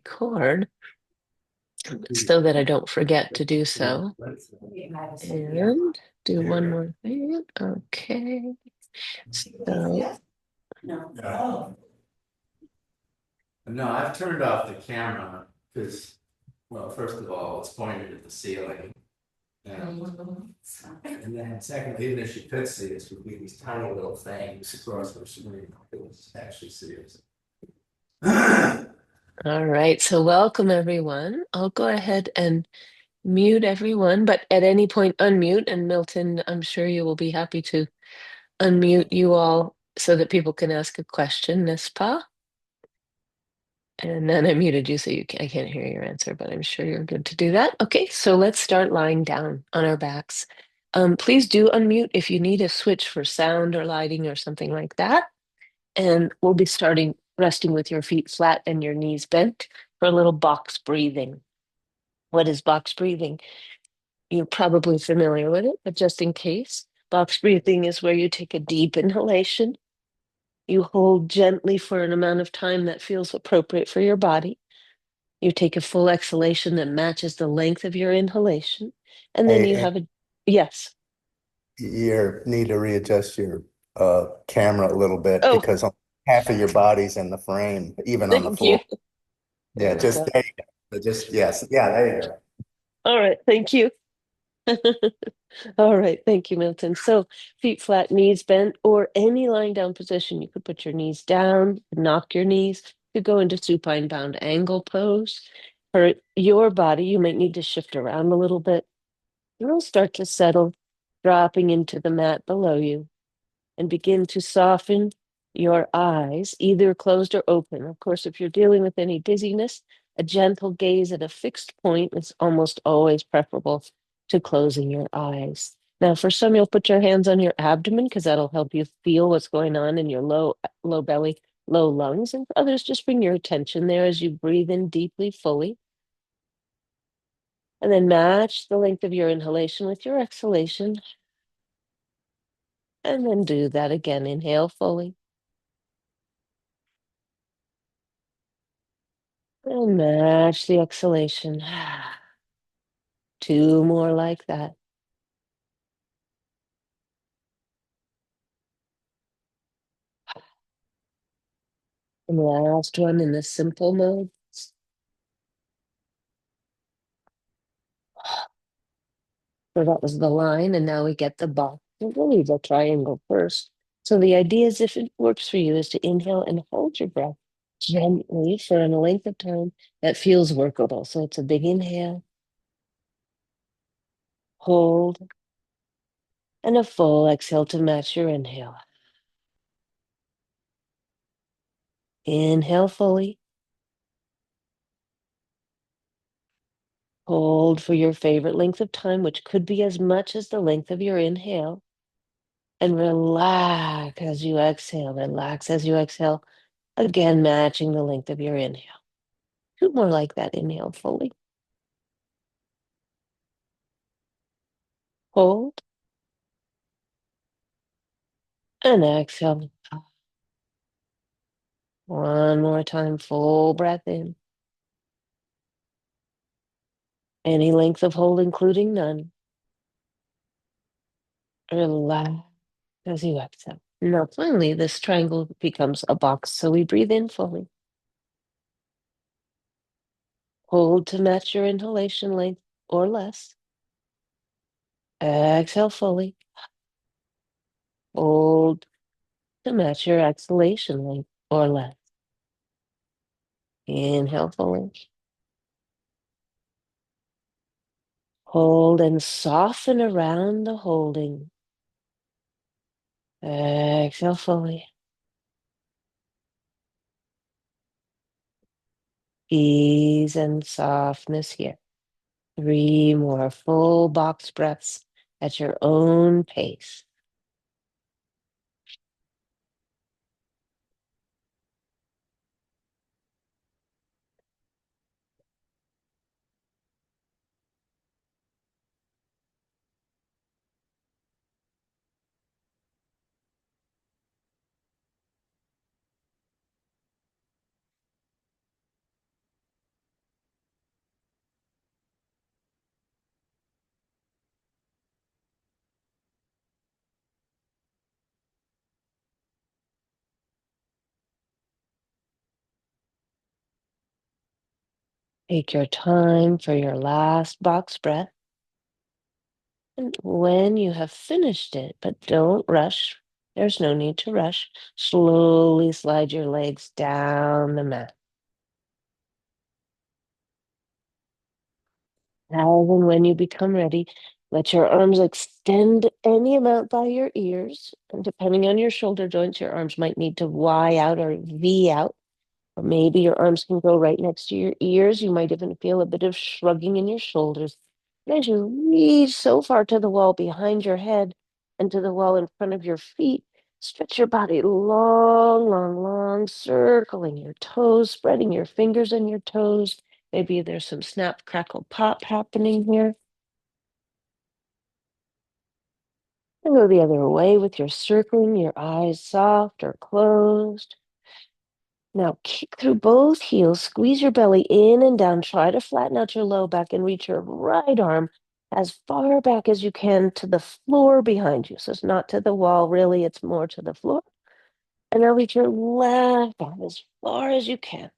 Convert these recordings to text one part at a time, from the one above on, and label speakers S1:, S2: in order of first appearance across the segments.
S1: record so that I don't forget to do so. And do one more thing. Okay. So,
S2: No, I've turned off the camera because, well, first of all, it's pointed at the ceiling. And then secondly, even if she could see us, would be these tiny little things across her screen. It was actually see us.
S1: all right. So, welcome everyone. I'll go ahead and mute everyone, but at any point, unmute. And Milton, I'm sure you will be happy to unmute you all so that people can ask a question, n'est-ce pas? And then I muted you so I can't hear your answer, but I'm sure you're good to do that. Okay, so let's start lying down on our backs. Please do unmute if you need a switch for sound or lighting or something like that. And we'll be starting resting with your feet flat and your knees bent for a little box breathing. What is box breathing? You're probably familiar with it, but just in case, box breathing is where you take a deep inhalation. You hold gently for an amount of time that feels appropriate for your body. You take a full exhalation that matches the length of your inhalation. And then you
S3: Hey,
S1: have yes.
S3: you need to readjust your camera a little bit
S1: Oh,
S3: because half of your body's in the frame, even on the
S1: thank you.
S3: floor.
S1: There
S3: Yeah,
S1: we
S3: just
S1: go.
S3: there you go. Just yes, yeah, there you go.
S1: All right, thank you. All right, thank you, Milton. So feet flat, knees bent, or any lying down position. You could put your knees down, knock your knees. You could go into supine bound angle pose. For your body, you might need to shift around a little bit. You'll start to settle, dropping into the mat below you, and begin to soften your eyes, either closed or open. Of course, if you're dealing with any dizziness, a gentle gaze at a fixed point is almost always preferable to closing your eyes. Now, for some, you'll put your hands on your abdomen because that'll help you feel what's going on in your low belly, low lungs. And for others, just bring your attention there as you breathe in deeply, fully. And then match the length of your inhalation with your exhalation. And then do that again. Inhale fully. And match the exhalation. Two more like that. And the last one in the simple mode. So that was the line, and now we get the box. We'll leave the triangle first. So the idea is, if it works for you, is to inhale and hold your breath gently for a length of time that feels workable. So it's a big inhale, hold, and a full exhale to match your inhale. Inhale fully. Hold for your favorite length of time, which could be as much as the length of your inhale. And relax as you exhale. Relax as you exhale. Again, matching the length of your inhale. Two more like that. Inhale fully. Hold. And exhale. One more time. Full breath in. Any length of hold, including none. Relax as you exhale. Now, finally, this triangle becomes a box. So we breathe in fully. Hold to match your inhalation length or less. Exhale fully. Hold to match your exhalation length or less. Inhale fully. Hold and soften around the holding. Exhale fully. Ease and softness here. Three more full box breaths at your own pace. Take your time for your last box breath. And when you have finished it, but don't rush, there's no need to rush, slowly slide your legs down the mat. As and when you become ready, let your arms extend any amount by your ears. And depending on your shoulder joints, your arms might need to Y out or V out. Or maybe your arms can go right next to your ears. You might even feel a bit of shrugging in your shoulders. And as you reach so far to the wall behind your head and to the wall in front of your feet, stretch your body long, long, long, circling your toes, spreading your fingers and your toes. Maybe there's some snap, crackle, pop happening here. And go the other way with your circling, your eyes soft or closed. Now kick through both heels, squeeze your belly in and down. Try to flatten out your low back and reach your right arm as far back as you can to the floor behind you. So it's not to the wall, really, it's more to the floor. And now reach your left arm as far as you can.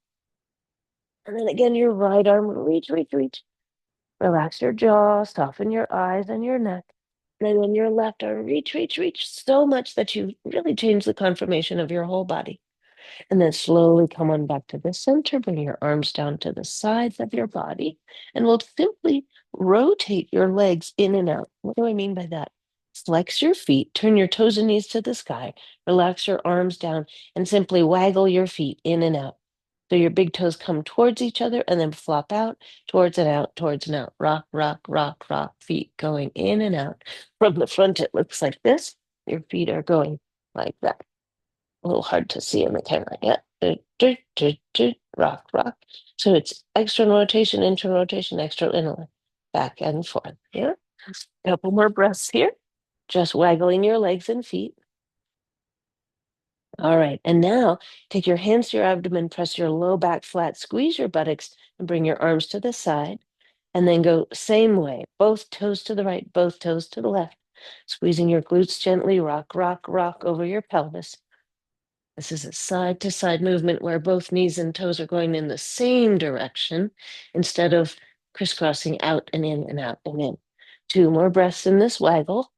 S1: And then again, your right arm, reach, reach, reach. Relax your jaw, soften your eyes and your neck. And then your left arm, reach, reach, reach so much that you really change the conformation of your whole body. And then slowly come on back to the center. Bring your arms down to the sides of your body. And we'll simply rotate your legs in and out. What do I mean by that? Flex your feet, turn your toes and knees to the sky, relax your arms down, and simply waggle your feet in and out. So your big toes come towards each other and then flop out, towards and out, towards and out. Rock, rock, rock, rock. Feet going in and out. From the front, it looks like this. Your feet are going like that. A little hard to see in the camera. Yeah. Rock, rock. So it's external rotation, internal rotation, external, inner, back and forth. Yeah. Couple more breaths here. Just waggling your legs and feet. All right. And now take your hands to your abdomen, press your low back flat, squeeze your buttocks, and bring your arms to the side. And then go same way. Both toes to the right, both toes to the left. Squeezing your glutes gently, rock, rock, rock over your pelvis. This is a side to side movement where both knees and toes are going in the same direction instead of crisscrossing out and in and out and in. Two more breaths in this waggle.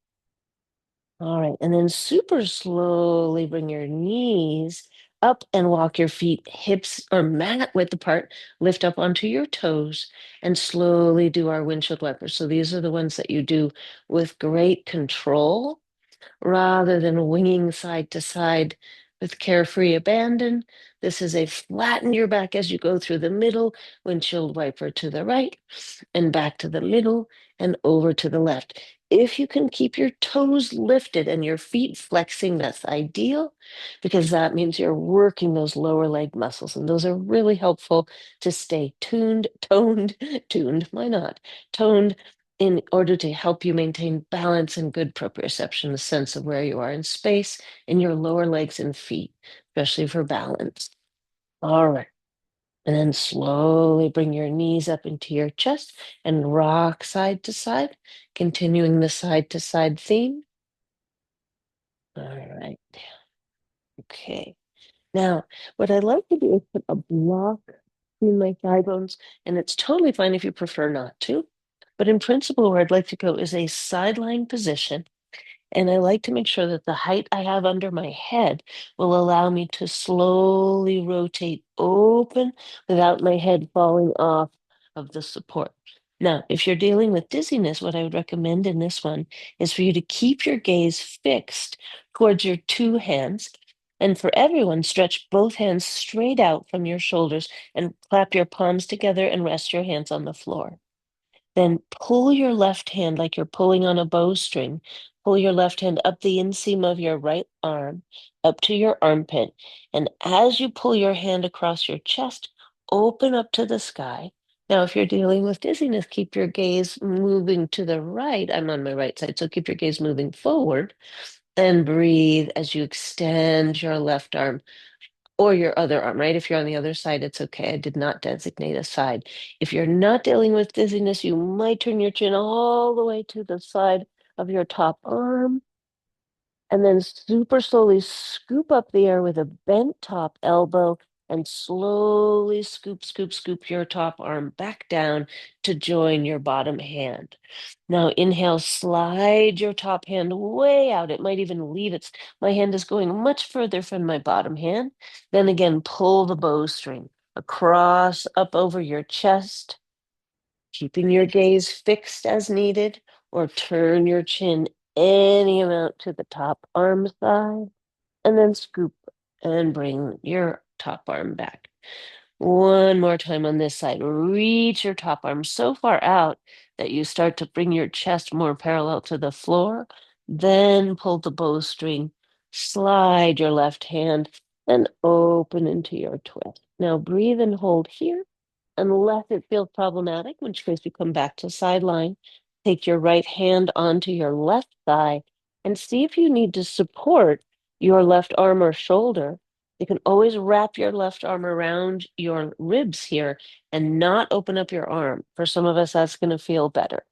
S1: All right. And then super slowly bring your knees up and walk your feet hips or mat width apart. Lift up onto your toes and slowly do our windshield wipers. So these are the ones that you do with great control rather than winging side to side with carefree abandon. This is a flatten your back as you go through the middle, windshield wiper to the right, and back to the middle and over to the left. If you can keep your toes lifted and your feet flexing, that's ideal because that means you're working those lower leg muscles. And those are really helpful to stay tuned, why not? Toned in order to help you maintain balance and good proprioception, the sense of where you are in space in your lower legs and feet, especially for balance. All right. And then slowly bring your knees up into your chest and rock side to side, continuing the side to side theme. All right. Okay. Now, what I'd like to do is put a block between my thigh bones, and it's totally fine if you prefer not to. But in principle, where I'd like to go is a sideline position. And I like to make sure that the height I have under my head will allow me to slowly rotate open without my head falling off of the support. Now, if you're dealing with dizziness, what I would recommend in this one is for you to keep your gaze fixed towards your two hands. And for everyone, stretch both hands straight out from your shoulders and clap your palms together and rest your hands on the floor. Then pull your left hand like you're pulling on a bowstring. Pull your left hand up the inseam of your right arm, up to your armpit. And as you pull your hand across your chest, open up to the sky. Now, if you're dealing with dizziness, keep your gaze moving to the right. I'm on my right side, so keep your gaze moving forward and breathe as you extend your left arm or your other arm, right? If you're on the other side, it's okay. I did not designate a side. If you're not dealing with dizziness, you might turn your chin all the way to the side of your top arm and then super slowly scoop up the air with a bent top elbow and slowly scoop, scoop, scoop your top arm back down to join your bottom hand. Now inhale, slide your top hand way out. It might even leave its, my hand is going much further from my bottom hand. Then again, pull the bowstring across up over your chest, keeping your gaze fixed as needed, or turn your chin any amount to the top arm side, and then scoop and bring your top arm back. One more time on this side. Reach your top arm so far out that you start to bring your chest more parallel to the floor. Then pull the bowstring, slide your left hand, and open into your twist. Now breathe and hold here unless it feels problematic, in which case you come back to sideline. Take your right hand onto your left thigh and see if you need to support your left arm or shoulder. You can always wrap your left arm around your ribs here and not open up your arm. For some of us, that's going to feel better.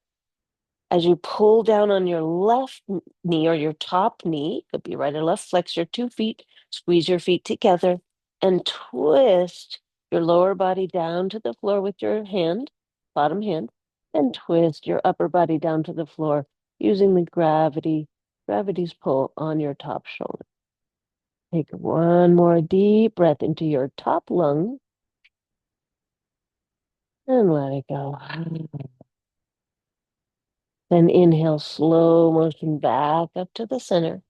S1: As you pull down on your left knee or your top knee, could be right or left, flex your 2 feet, squeeze your feet together, and twist your lower body down to the floor with your hand, bottom hand, and twist your upper body down to the floor using the gravity's pull on your top shoulder. Take one more deep breath into your top lung and let it go. Then inhale, slow motion back up to the center.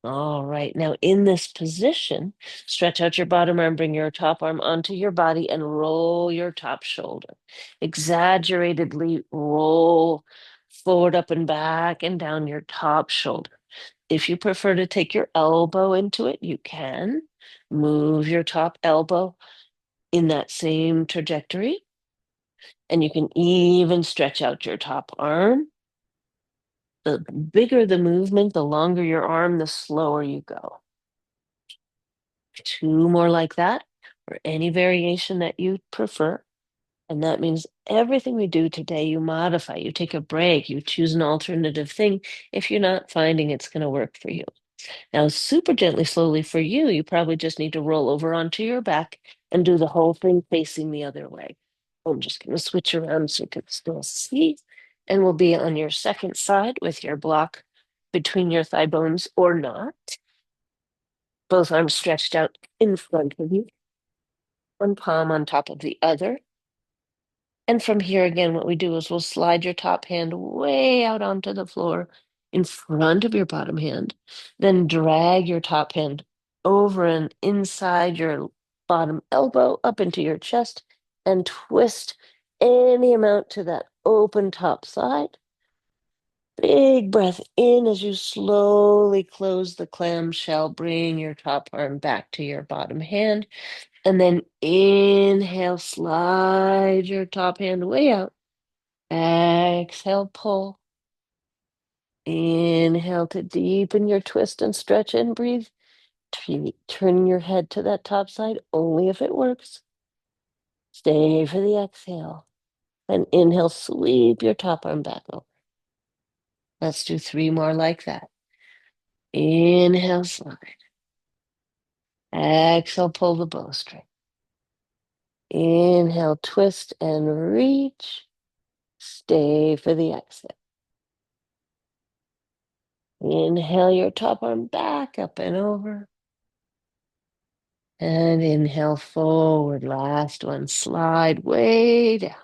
S1: All right, now in this position, stretch out your bottom arm, bring your top arm onto your body, and roll your top shoulder. Exaggeratedly roll forward, up, and back, and down your top shoulder. If you prefer to take your elbow into it, you can. Move your top elbow in that same trajectory, and you can even stretch out your top arm. The bigger the movement, the longer your arm, the slower you go. 2 more like that, or any variation that you prefer. And that means everything we do today, you modify, you take a break, you choose an alternative thing if you're not finding it's going to work for you. Now, super gently, slowly for you, you probably just need to roll over onto your back and do the whole thing facing the other way. I'm just going to switch around so you can still see. And we'll be on your second side with your block between your thigh bones or not. Both arms stretched out in front of you, one palm on top of the other. And from here again, what we do is we'll slide your top hand way out onto the floor in front of your bottom hand, then drag your top hand over and inside your bottom elbow up into your chest and twist any amount to that open top side. Big breath in as you slowly close the clamshell. Bring your top arm back to your bottom hand. And then inhale, slide your top hand way out. Exhale, pull. Inhale to deepen your twist and stretch and breathe. Turn your head to that top side only if it works. Stay for the exhale. And inhale, sweep your top arm back over. Let's do 3 more like that. Inhale, slide. Exhale, pull the bowstring. Inhale, twist and reach. Stay for the exhale. Inhale your top arm back up and over. And inhale forward. Last one. Slide way down.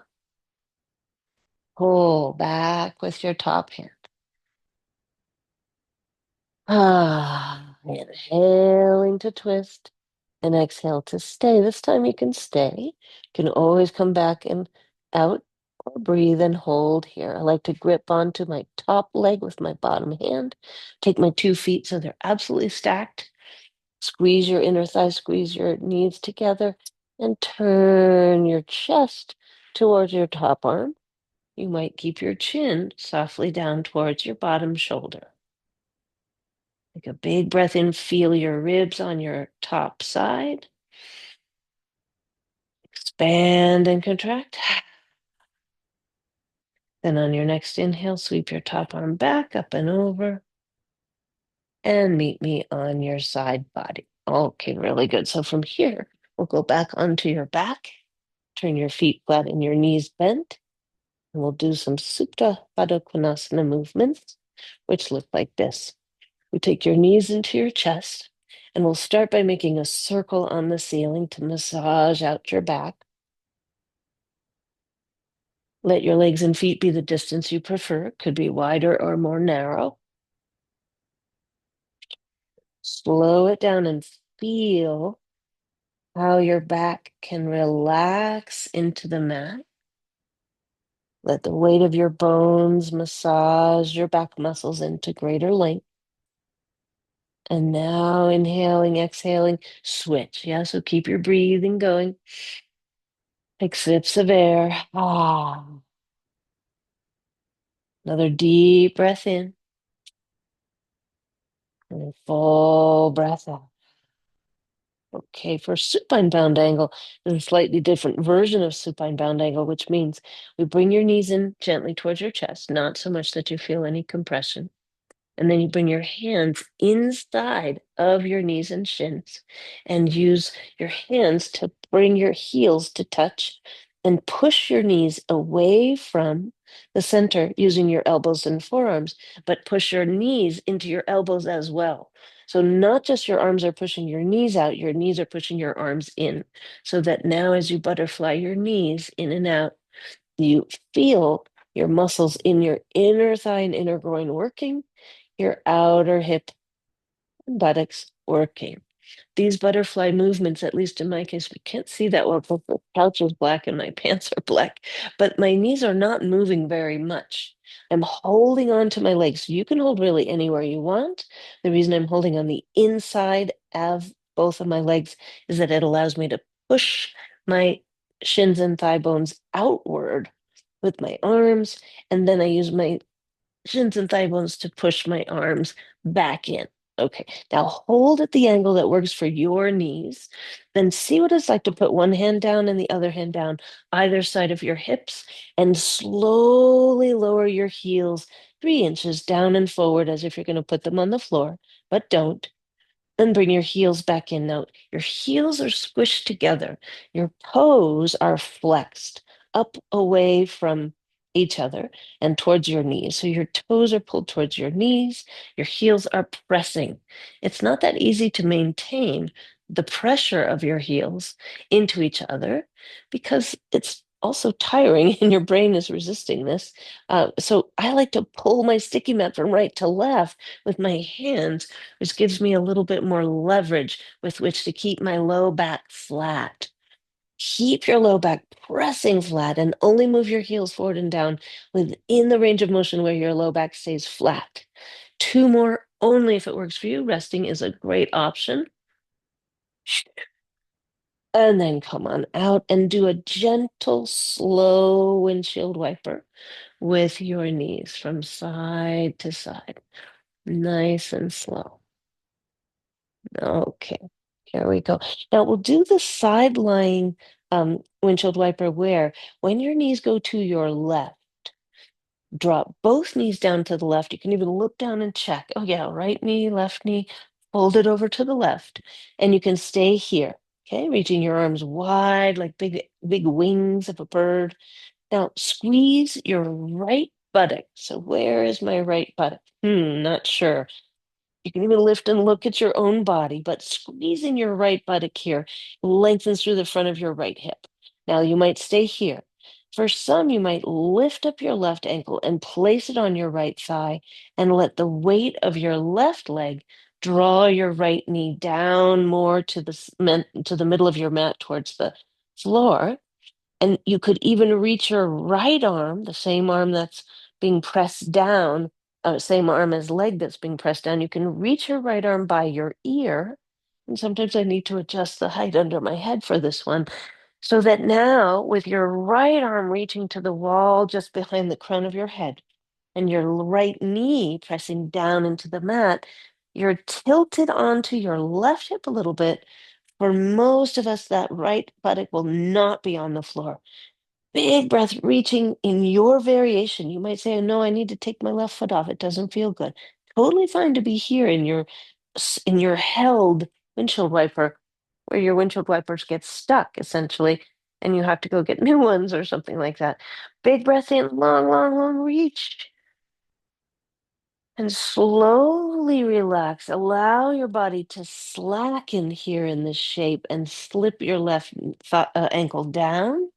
S1: Pull back with your top hand. Inhaling to twist and exhale to stay. This time you can stay. You can always come back and out or breathe and hold here. I like to grip onto my top leg with my bottom hand. Take my 2 feet so they're absolutely stacked. Squeeze your inner thigh, squeeze your knees together, and turn your chest towards your top arm. You might keep your chin softly down towards your bottom shoulder. Take a big breath in, feel your ribs on your top side. Expand and contract. Then on your next inhale, sweep your top arm back up and over. And meet me on your side body. Okay, really good. So from here, we'll go back onto your back, turn your feet flat and your knees bent, and we'll do some Supta Baddha Konasana movements, which look like this. We take your knees into your chest, and we'll start by making a circle on the ceiling to massage out your back. Let your legs and feet be the distance you prefer. Could be wider or more narrow. Slow it down and feel how your back can relax into the mat. Let the weight of your bones massage your back muscles into greater length. And now inhaling, exhaling, switch. Yeah, so keep your breathing going. Take sips of air. Ah. Another deep breath in and a full breath out. Okay, for supine bound angle, there's a slightly different version of supine bound angle, which means we bring your knees in gently towards your chest, not so much that you feel any compression. And then you bring your hands inside of your knees and shins and use your hands to bring your heels to touch and push your knees away from the center using your elbows and forearms, but push your knees into your elbows as well. So not just your arms are pushing your knees out, your knees are pushing your arms in. So that now as you butterfly your knees in and out, you feel your muscles in your inner thigh and inner groin working, your outer hip and buttocks working. These butterfly movements, at least in my case, we can't see that well because the couch is black and my pants are black, but my knees are not moving very much. I'm holding on to my legs. You can hold really anywhere you want. The reason I'm holding on the inside of both of my legs is that it allows me to push my shins and thigh bones outward with my arms, and then I use my shins and thigh bones to push my arms back in. Okay, now hold at the angle that works for your knees. Then see what it's like to put one hand down and the other hand down either side of your hips and slowly lower your heels 3 inches down and forward as if you're going to put them on the floor, but don't. Then bring your heels back in. Now, your heels are squished together. Your toes are flexed up away from each other and towards your knees. So your toes are pulled towards your knees. Your heels are pressing. It's not that easy to maintain the pressure of your heels into each other because it's also tiring and your brain is resisting this. So I like to pull my sticky mat from right to left with my hands, which gives me a little bit more leverage with which to keep my low back flat. Keep your low back pressing flat and only move your heels forward and down within the range of motion where your low back stays flat. Two more only if it works for you. Resting is a great option. And then come on out and do a gentle, slow windshield wiper with your knees from side to side. Nice and slow. Okay, here we go. Now we'll do the side lying windshield wiper where when your knees go to your left, drop both knees down to the left. You can even look down and check. Oh yeah, right knee, left knee, fold it over to the left. And you can stay here. Okay, reaching your arms wide like big wings of a bird. Now squeeze your right buttock. So where is my right buttock? Not sure. You can even lift and look at your own body, but squeezing your right buttock here lengthens through the front of your right hip. Now you might stay here. For some, you might lift up your left ankle and place it on your right thigh and let the weight of your left leg draw your right knee down more to to the middle of your mat towards the floor. And you could even reach your right arm, the same arm that's being pressed down, same arm as leg that's being pressed down. You can reach your right arm by your ear. And sometimes I need to adjust the height under my head for this one. So that now, with your right arm reaching to the wall just behind the crown of your head and your right knee pressing down into the mat, you're tilted onto your left hip a little bit. For most of us, that right buttock will not be on the floor. Big breath, reaching in your variation. You might say, "Oh, no, I need to take my left foot off. It doesn't feel good." Totally fine to be here in your held windshield wiper, where your windshield wipers get stuck essentially, and you have to go get new ones or something like that. Big breath in, long, long, long reach. And slowly relax. Allow your body to slacken here in this shape and slip your left ankle down.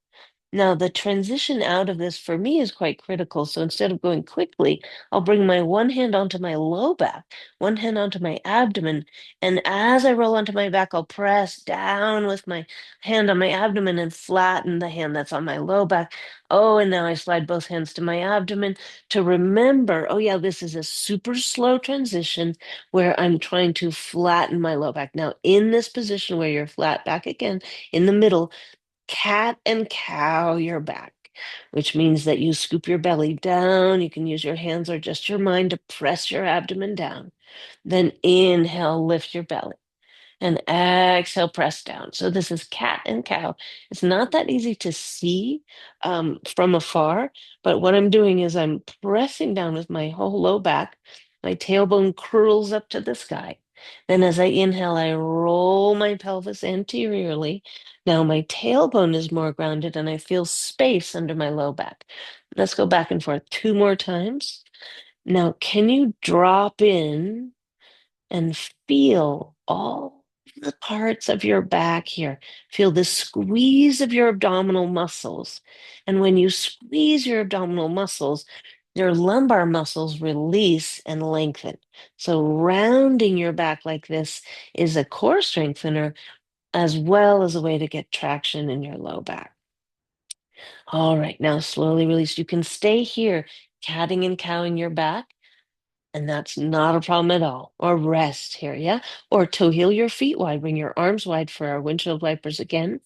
S1: Now, the transition out of this for me is quite critical. So instead of going quickly, I'll bring my one hand onto my low back, one hand onto my abdomen. And as I roll onto my back, I'll press down with my hand on my abdomen and flatten the hand that's on my low back. Oh, and now I slide both hands to my abdomen to remember, oh, yeah, this is a super slow transition where I'm trying to flatten my low back. Now, in this position where you're flat back again in the middle, cat and cow your back, which means that you scoop your belly down. You can use your hands or just your mind to press your abdomen down. Then inhale, lift your belly and exhale, press down. So this is cat and cow. It's not that easy to see from afar, but what I'm doing is I'm pressing down with my whole low back. My tailbone curls up to the sky. Then as I inhale, I roll my pelvis anteriorly. Now my tailbone is more grounded and I feel space under my low back. Let's go back and forth two more times. Now, can you drop in and feel all the parts of your back here? Feel the squeeze of your abdominal muscles. And when you squeeze your abdominal muscles, your lumbar muscles release and lengthen. So, rounding your back like this is a core strengthener as well as a way to get traction in your low back. All right, now slowly release. You can stay here, catting and cowing your back. And that's not a problem at all. Or rest here, yeah? Or toe heel your feet wide. Bring your arms wide for our windshield wipers again.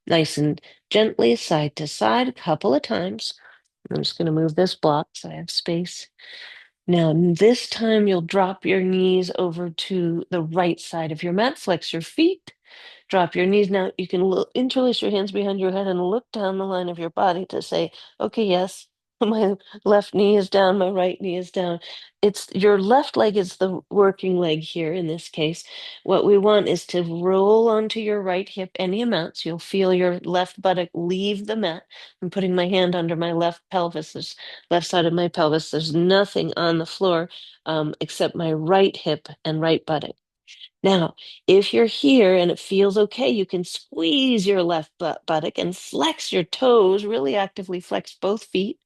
S1: Nice and gently side to side a couple of times. I'm just going to move this block so I have space. Now, this time you'll drop your knees over to the right side of your mat. Flex your feet. Drop your knees. Now you can interlace your hands behind your head and look down the line of your body to say, okay, yes, my left knee is down, my right knee is down. It's your left leg is the working leg here in this case. What we want is to roll onto your right hip any amounts. You'll feel your left buttock leave the mat. I'm putting my hand under my left pelvis, this left side of my pelvis. There's nothing on the floor except my right hip and right buttock. Now, if you're here and it feels okay, you can squeeze your left buttock and flex your toes, really actively flex both feet,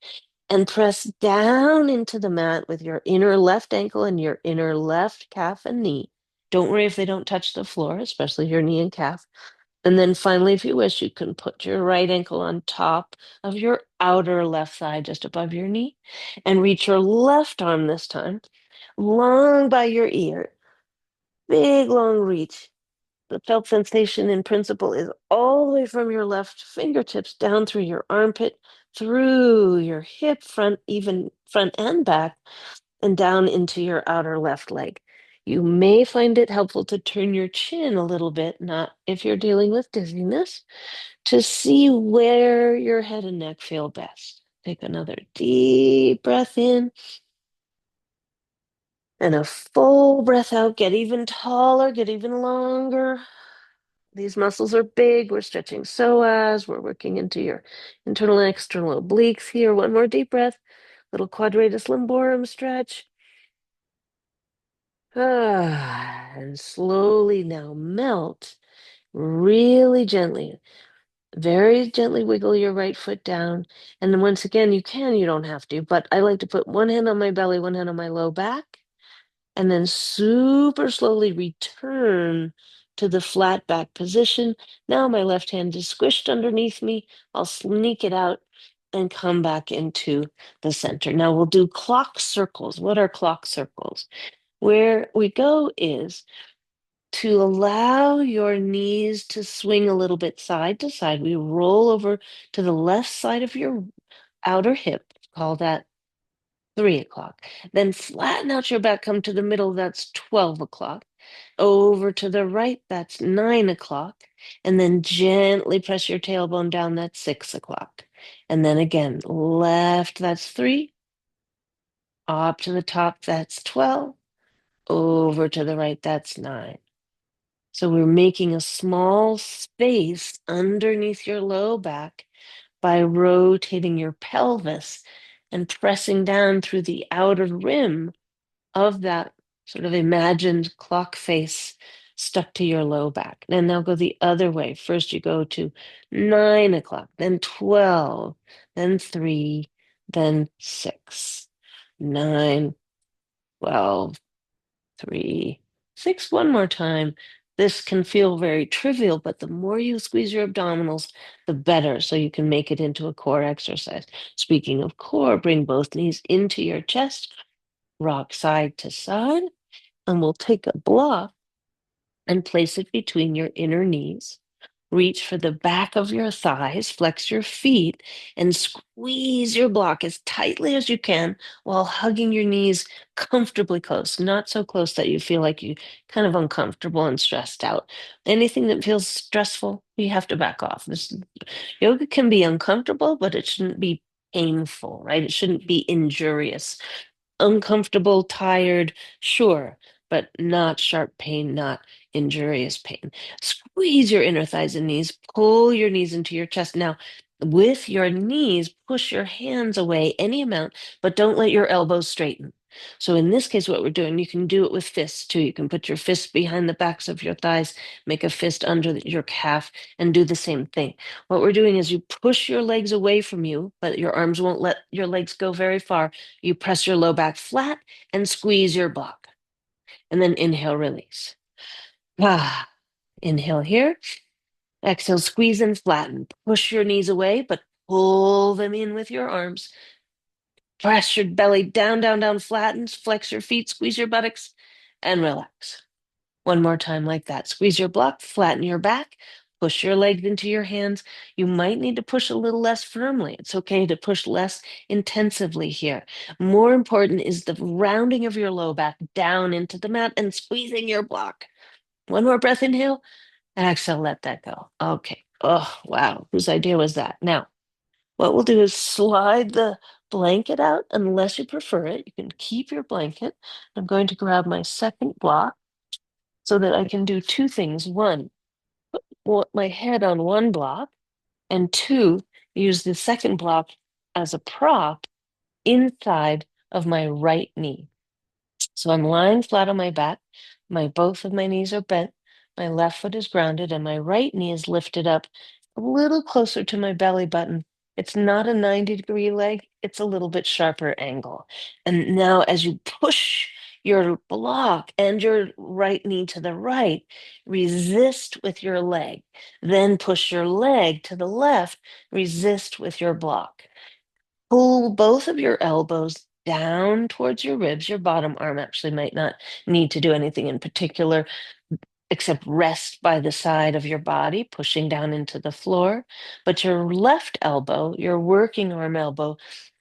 S1: and press down into the mat with your inner left ankle and your inner left calf and knee. Don't worry if they don't touch the floor, especially your knee and calf. And then finally, if you wish, you can put your right ankle on top of your outer left thigh, just above your knee, and reach your left arm this time, long by your ear. Big long reach. The felt sensation in principle is all the way from your left fingertips down through your armpit, through your hip, front, even front and back, and down into your outer left leg. You may find it helpful to turn your chin a little bit, not if you're dealing with dizziness, to see where your head and neck feel best. Take another deep breath in and a full breath out. Get even taller, get even longer. These muscles are big. We're stretching psoas. We're working into your internal and external obliques here. One more deep breath. Little quadratus lumborum stretch. And slowly now melt really gently. Very gently wiggle your right foot down. And then once again, you don't have to, but I like to put one hand on my belly, one hand on my low back, and then super slowly return to the flat back position. Now my left hand is squished underneath me. I'll sneak it out and come back into the center. Now we'll do clock circles. What are clock circles? Where we go is to allow your knees to swing a little bit side to side. We roll over to the left side of your outer hip. Call that 3 o'clock. Then flatten out your back, come to the middle, that's 12 o'clock. Over to the right, that's 9 o'clock. And then gently press your tailbone down, that's 6 o'clock. And then again, left, that's 3. Up to the top, that's 12. Over to the right, that's 9. So we're making a small space underneath your low back by rotating your pelvis and pressing down through the outer rim of that sort of imagined clock face stuck to your low back. And now go the other way. First, you go to 9 o'clock, then 12, then 3, then 6. 9, 12, 3, 6. One more time. This can feel very trivial, but the more you squeeze your abdominals, the better. So you can make it into a core exercise. Speaking of core, bring both knees into your chest, rock side to side, and we'll take a block and place it between your inner knees. Reach for the back of your thighs, flex your feet, and squeeze your block as tightly as you can while hugging your knees comfortably close, not so close that you feel like you kind of uncomfortable and stressed out. Anything that feels stressful, you have to back off. This yoga can be uncomfortable, but it shouldn't be painful, right? It shouldn't be injurious. Uncomfortable, tired, sure, but not sharp pain, not injurious pain. Squeeze your inner thighs and knees, pull your knees into your chest. Now, with your knees, push your hands away any amount, but don't let your elbows straighten. So in this case, what we're doing, you can do it with fists too. You can put your fists behind the backs of your thighs, make a fist under your calf, and do the same thing. What we're doing is you push your legs away from you, but your arms won't let your legs go very far. You press your low back flat and squeeze your block. And then inhale, release. Ah, inhale here. Exhale, squeeze and flatten. Push your knees away, but pull them in with your arms. Press your belly down, down, down, flattens. Flex your feet, squeeze your buttocks, and relax. One more time like that. Squeeze your block, flatten your back, push your legs into your hands. You might need to push a little less firmly. It's okay to push less intensively here. More important is the rounding of your low back down into the mat and squeezing your block. One more breath, inhale. Exhale, let that go. Okay. Oh, wow. Whose idea was that? Now, what we'll do is slide the blanket out unless you prefer it. You can keep your blanket. I'm going to grab my second block so that I can do two things. One, put my head on one block, and two, use the second block as a prop inside of my right knee. So I'm lying flat on my back. Both of my knees are bent. My left foot is grounded, and my right knee is lifted up a little closer to my belly button. It's not a 90-degree leg, it's a little bit sharper angle. And now, as you push your block and your right knee to the right, resist with your leg. Then push your leg to the left, resist with your block. Pull both of your elbows down towards your ribs. Your bottom arm actually might not need to do anything in particular except rest by the side of your body, pushing down into the floor. But your left elbow, your working arm elbow,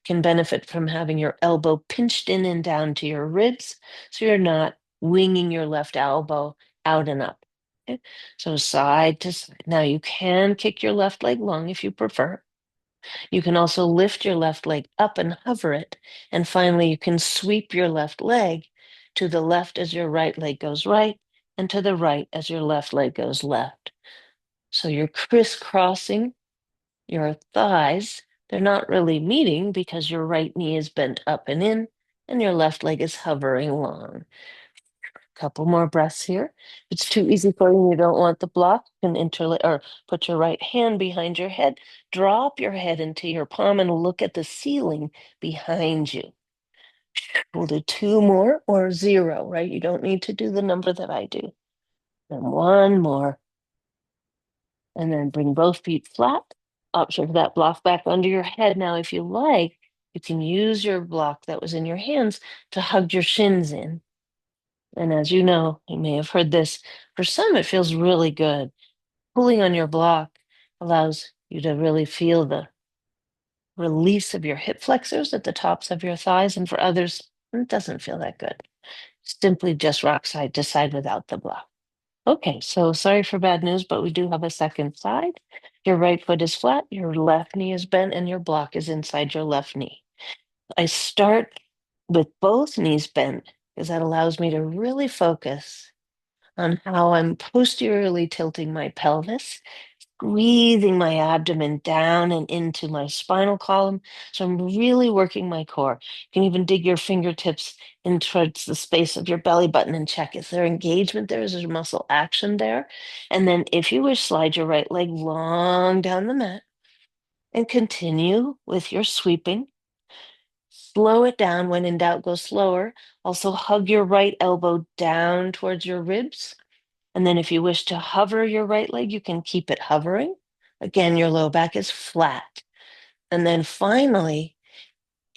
S1: can benefit from having your elbow pinched in and down to your ribs so you're not winging your left elbow out and up. Okay? So side to side. Now you can kick your left leg long if you prefer. You can also lift your left leg up and hover it. And finally, you can sweep your left leg to the left as your right leg goes right, and to the right as your left leg goes left. So you're crisscrossing your thighs. They're not really meeting because your right knee is bent up and in, and your left leg is hovering along. Couple more breaths here. If it's too easy for you and you don't want the block, you can interlate or put your right hand behind your head, drop your head into your palm and look at the ceiling behind you. We'll do two more or zero, right? You don't need to do the number that I do. And one more. And then bring both feet flat. Observe that block back under your head. Now, if you like, you can use your block that was in your hands to hug your shins in. And as you know, you may have heard this, for some, it feels really good. Pulling on your block allows you to really feel the release of your hip flexors at the tops of your thighs. And for others, it doesn't feel that good. Simply just rock side to side without the block. Okay, so sorry for bad news, but we do have a second side. Your right foot is flat, your left knee is bent, and your block is inside your left knee. I start with both knees bent because that allows me to really focus on how I'm posteriorly tilting my pelvis, squeezing my abdomen down and into my spinal column. So I'm really working my core. You can even dig your fingertips in towards the space of your belly button and check, is there engagement there? Is there muscle action there? And then if you wish, slide your right leg long down the mat and continue with your sweeping. Slow it down. When in doubt, go slower. Also hug your right elbow down towards your ribs. And then if you wish to hover your right leg, you can keep it hovering. Again, your low back is flat. And then finally,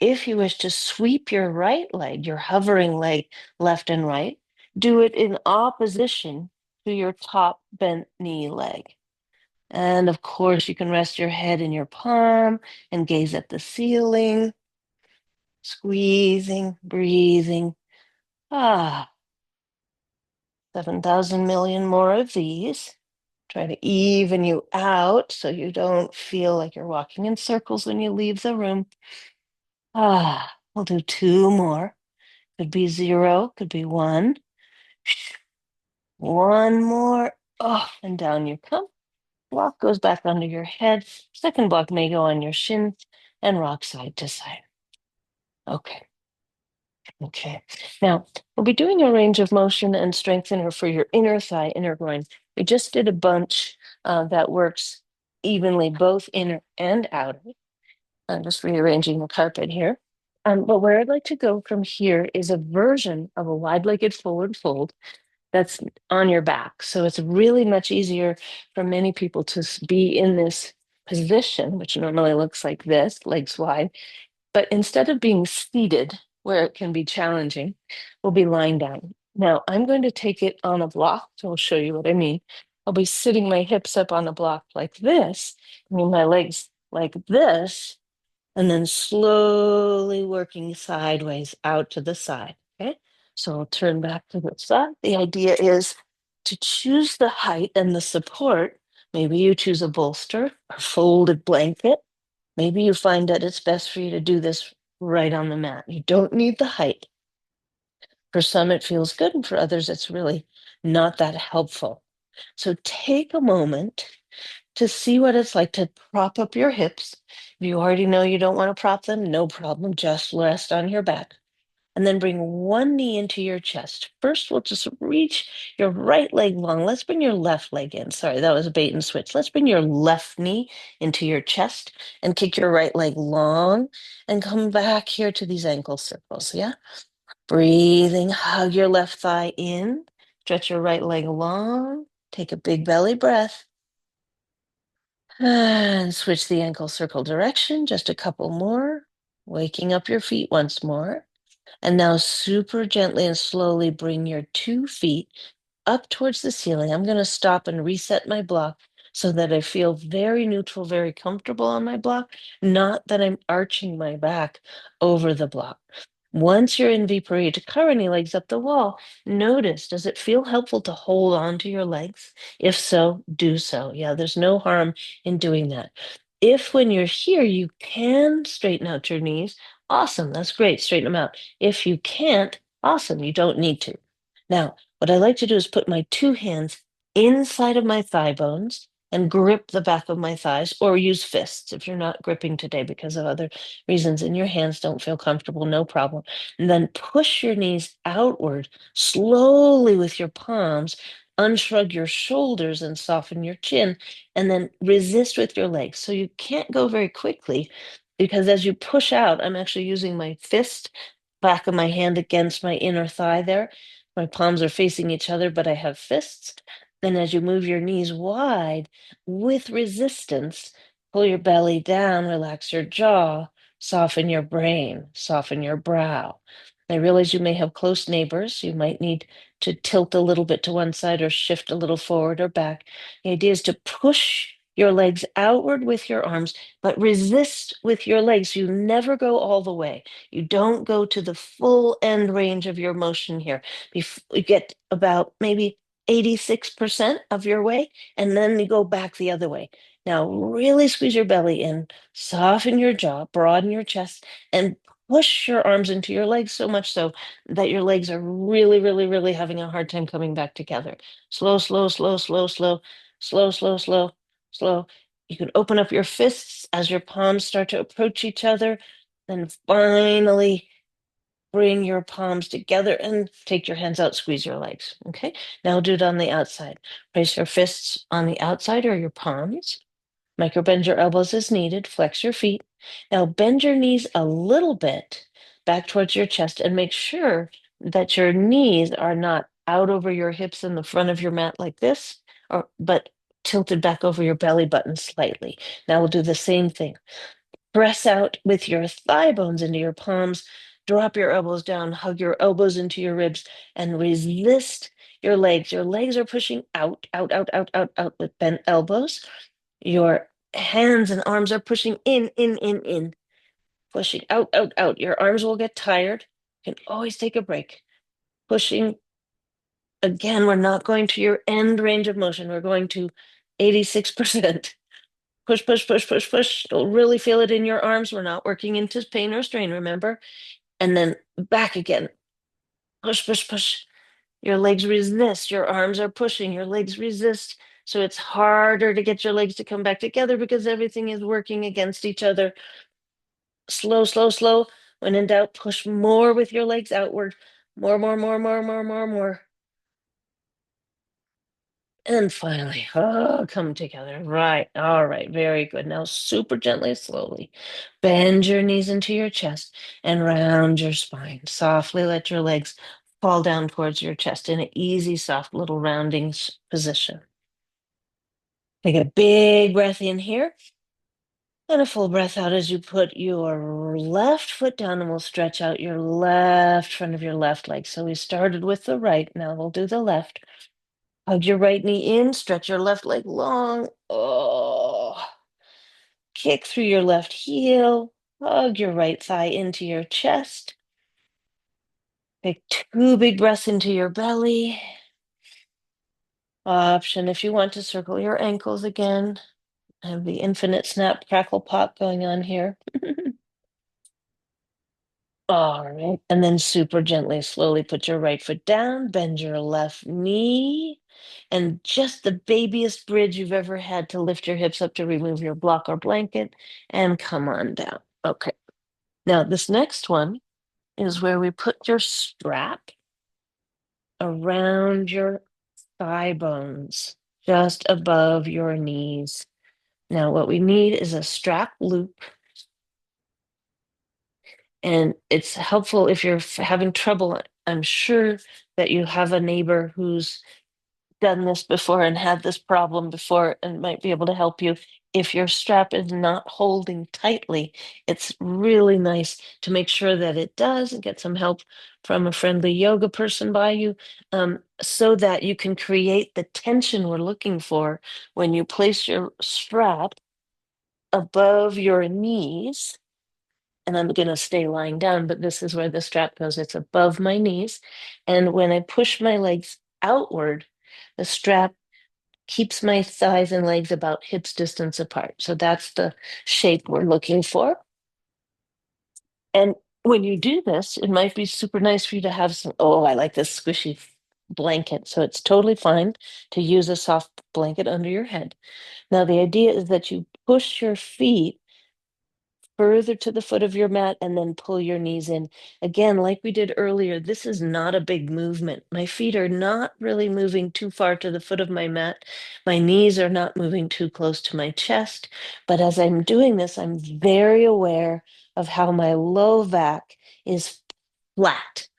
S1: if you wish to sweep your right leg, your hovering leg left and right, do it in opposition to your top bent knee leg. And of course, you can rest your head in your palm and gaze at the ceiling, squeezing, breathing. 7,000 million more of these. Try to even you out so you don't feel like you're walking in circles when you leave the room. We'll do two more. Could be zero, could be one. One more. Oh, and down you come. Block goes back under your head. Second block may go on your shin and rock side to side. Okay. Okay. Now, we'll be doing a range of motion and strengthener for your inner thigh, inner groin. We just did a bunch that works evenly, both inner and outer. I'm just rearranging the carpet here. But where I'd like to go from here is a version of a wide-legged forward fold that's on your back. So it's really much easier for many people to be in this position, which normally looks like this, legs wide. But instead of being seated, where it can be challenging, we'll be lying down. Now, I'm going to take it on a block, so I'll show you what I mean. I'll be sitting my hips up on a block like this, I mean my legs like this, and then slowly working sideways out to the side. Okay, so I'll turn back to the side. The idea is to choose the height and the support. Maybe you choose a bolster or folded blanket. Maybe you find that it's best for you to do this right on the mat. You don't need the height. For some, it feels good, and for others, it's really not that helpful. So take a moment to see what it's like to prop up your hips. If you already know you don't want to prop them, no problem. Just rest on your back. And then bring one knee into your chest. First, we'll just reach your right leg long. Let's bring your left leg in. Sorry, that was a bait and switch. Let's bring your left knee into your chest and kick your right leg long and come back here to these ankle circles. Yeah. Breathing, hug your left thigh in, stretch your right leg long, take a big belly breath. And switch the ankle circle direction, just a couple more. Waking up your feet once more. And now super gently and slowly bring your 2 feet up towards the ceiling. I'm going to stop and reset my block so that I feel very neutral, very comfortable on my block, not that I'm arching my back over the block. Once you're in Viparita Karani, legs up the wall, notice, does it feel helpful to hold on to your legs? If so, do so. Yeah, there's no harm in doing that. If when you're here, you can straighten out your knees, awesome, that's great, straighten them out. If you can't, awesome, you don't need to. Now, what I like to do is put my two hands inside of my thigh bones and grip the back of my thighs, or use fists if you're not gripping today because of other reasons and your hands don't feel comfortable, no problem. And then push your knees outward slowly with your palms, unshrug your shoulders and soften your chin, and then resist with your legs. So you can't go very quickly because as you push out, I'm actually using my fist, back of my hand against my inner thigh there. My palms are facing each other, but I have fists. Then, as you move your knees wide with resistance, pull your belly down, relax your jaw, soften your brain, soften your brow. I realize you may have close neighbors. You might need to tilt a little bit to one side or shift a little forward or back. The idea is to push your legs outward with your arms, but resist with your legs. You never go all the way. You don't go to the full end range of your motion here. You get about maybe 86% of your way, and then you go back the other way. Now, really squeeze your belly in, soften your jaw, broaden your chest, and push your arms into your legs so much so that your legs are really, really, really having a hard time coming back together. Slow, slow, slow, slow, slow, slow, slow, slow, slow. You can open up your fists as your palms start to approach each other. Then finally bring your palms together and take your hands out, squeeze your legs. Okay. Now do it on the outside. Place your fists on the outside or your palms. Micro bend your elbows as needed. Flex your feet. Now bend your knees a little bit back towards your chest and make sure that your knees are not out over your hips in the front of your mat like this, but tilted back over your belly button slightly. Now we'll do the same thing. Press out with your thigh bones into your palms. Drop your elbows down, hug your elbows into your ribs, and resist your legs. Your legs are pushing out, out, out, out, out, out with bent elbows. Your hands and arms are pushing in, in, in, pushing out, out, out. Your arms will get tired. You can always take a break. Pushing again, we're not going to your end range of motion. We're going to 86%. Push, push, push, push, push. You'll really feel it in your arms. We're not working into pain or strain, remember? And then back again. Push, push, push. Your legs resist. Your arms are pushing. Your legs resist. So it's harder to get your legs to come back together because everything is working against each other. Slow, slow, slow. When in doubt, push more with your legs outward. More, more, more, more, more, more, more. And finally, oh, come together. Right. All right. Very good. Now, super gently, slowly bend your knees into your chest and round your spine. Softly let your legs fall down towards your chest in an easy, soft little rounding position. Take a big breath in here and a full breath out as you put your left foot down, and we'll stretch out your left front of your left leg. So we started with the right. Now we'll do the left. Hug your right knee in, stretch your left leg long. Oh, kick through your left heel. Hug your right thigh into your chest. Take two big breaths into your belly. Option if you want to circle your ankles again. I have the infinite snap, crackle, pop going on here. All right. And then super gently, slowly put your right foot down, bend your left knee, and just the babyest bridge you've ever had to lift your hips up to remove your block or blanket and come on down. Okay. Now, this next one is where we put your strap around your thigh bones, just above your knees. Now, what we need is a strap loop. And it's helpful if you're having trouble. I'm sure that you have a neighbor who's done this before and had this problem before and might be able to help you. If your strap is not holding tightly, it's really nice to make sure that it does and get some help from a friendly yoga person by you, so that you can create the tension we're looking for when you place your strap above your knees. And I'm going to stay lying down, but this is where the strap goes. It's above my knees. And when I push my legs outward, the strap keeps my thighs and legs about hips distance apart. So that's the shape we're looking for. And when you do this, it might be super nice for you to have some, oh, I like this squishy blanket. So it's totally fine to use a soft blanket under your head. Now, the idea is that you push your feet further to the foot of your mat and then pull your knees in. Again, like we did earlier, this is not a big movement. My feet are not really moving too far to the foot of my mat. My knees are not moving too close to my chest. But as I'm doing this, I'm very aware of how my low back is flat.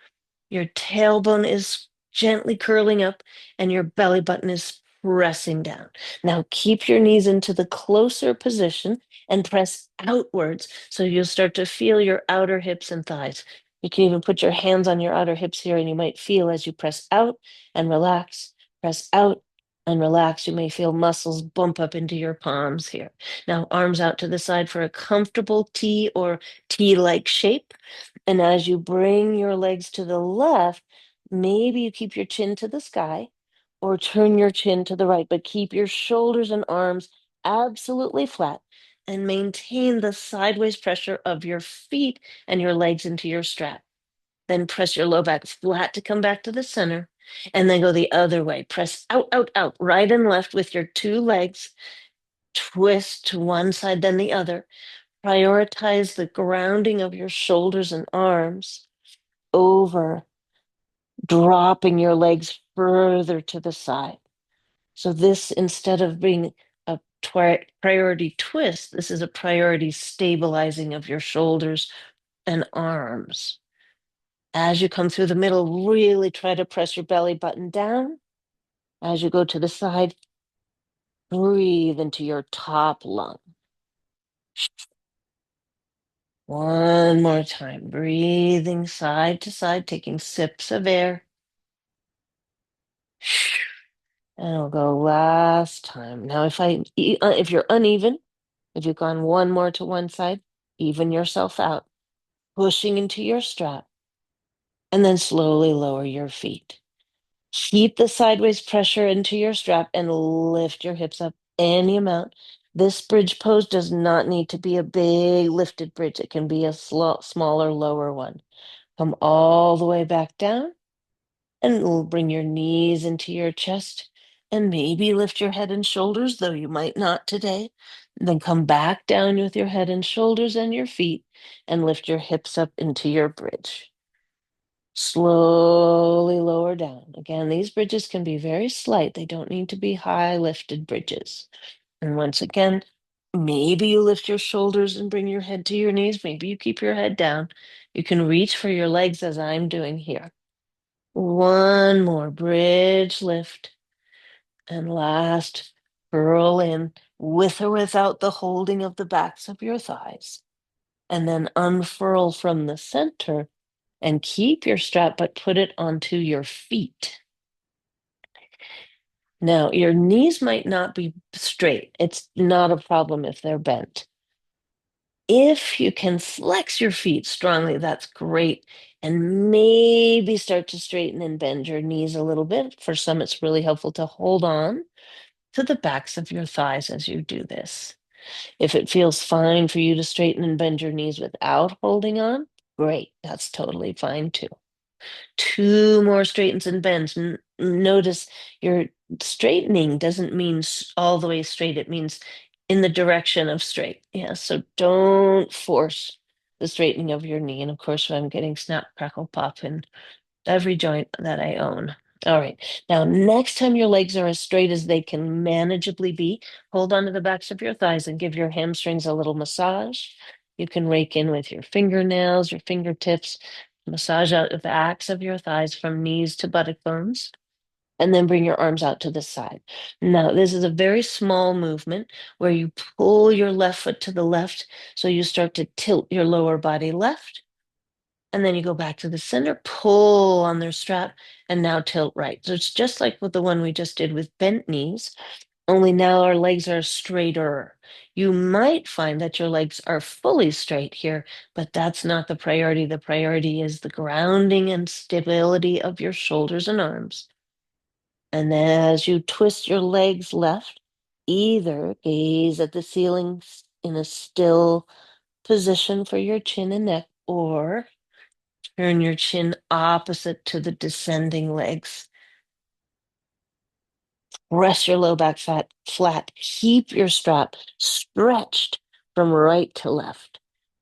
S1: Your tailbone is gently curling up and your belly button is pressing down. Now keep your knees into the closer position and press outwards so you'll start to feel your outer hips and thighs. You can even put your hands on your outer hips here and you might feel as you press out and relax, press out and relax. You may feel muscles bump up into your palms here. Now arms out to the side for a comfortable T or T-like shape. And as you bring your legs to the left, maybe you keep your chin to the sky or turn your chin to the right, but keep your shoulders and arms absolutely flat and maintain the sideways pressure of your feet and your legs into your strap. Then press your low back flat to come back to the center. And then go the other way. Press out, out, out, right and left with your two legs. Twist to one side, then the other. Prioritize the grounding of your shoulders and arms over dropping your legs further to the side. So this, instead of being a priority twist, this is a priority stabilizing of your shoulders and arms. As you come through the middle, really try to press your belly button down. As you go to the side, breathe into your top lung. One more time, breathing side to side, taking sips of air. And I'll go last time. Now, if you're uneven, if you've gone one more to one side, even yourself out, pushing into your strap, and then slowly lower your feet. Keep the sideways pressure into your strap and lift your hips up any amount. This bridge pose does not need to be a big lifted bridge. It can be a smaller, lower one. Come all the way back down and we'll bring your knees into your chest and maybe lift your head and shoulders, though you might not today. Then come back down with your head and shoulders and your feet and lift your hips up into your bridge. Slowly lower down. Again, these bridges can be very slight. They don't need to be high lifted bridges. And once again, maybe you lift your shoulders and bring your head to your knees. Maybe you keep your head down. You can reach for your legs as I'm doing here. One more bridge lift. And last, curl in with or without the holding of the backs of your thighs. And then unfurl from the center and keep your strap, but put it onto your feet. Now, your knees might not be straight. It's not a problem if they're bent. If you can flex your feet strongly, that's great. And maybe start to straighten and bend your knees a little bit. For some, it's really helpful to hold on to the backs of your thighs as you do this. If it feels fine for you to straighten and bend your knees without holding on, great. That's totally fine too. Two more straightens and bends. Notice your straightening doesn't mean all the way straight. It means in the direction of straight. Yeah, so don't force the straightening of your knee. And of course, I'm getting snap, crackle, pop in every joint that I own. All right. Now, next time your legs are as straight as they can manageably be, hold on to the backs of your thighs and give your hamstrings a little massage. You can rake in with your fingernails, your fingertips, massage out the backs of your thighs from knees to buttock bones, and then bring your arms out to the side. Now, this is a very small movement where you pull your left foot to the left. So you start to tilt your lower body left. And then you go back to the center, pull on their strap, and now tilt right. So it's just like with the one we just did with bent knees, only now our legs are straighter. You might find that your legs are fully straight here, but that's not the priority. The priority is the grounding and stability of your shoulders and arms. And as you twist your legs left, either gaze at the ceiling in a still position for your chin and neck, or turn your chin opposite to the descending legs. Press your low back flat. Keep your strap stretched from right to left.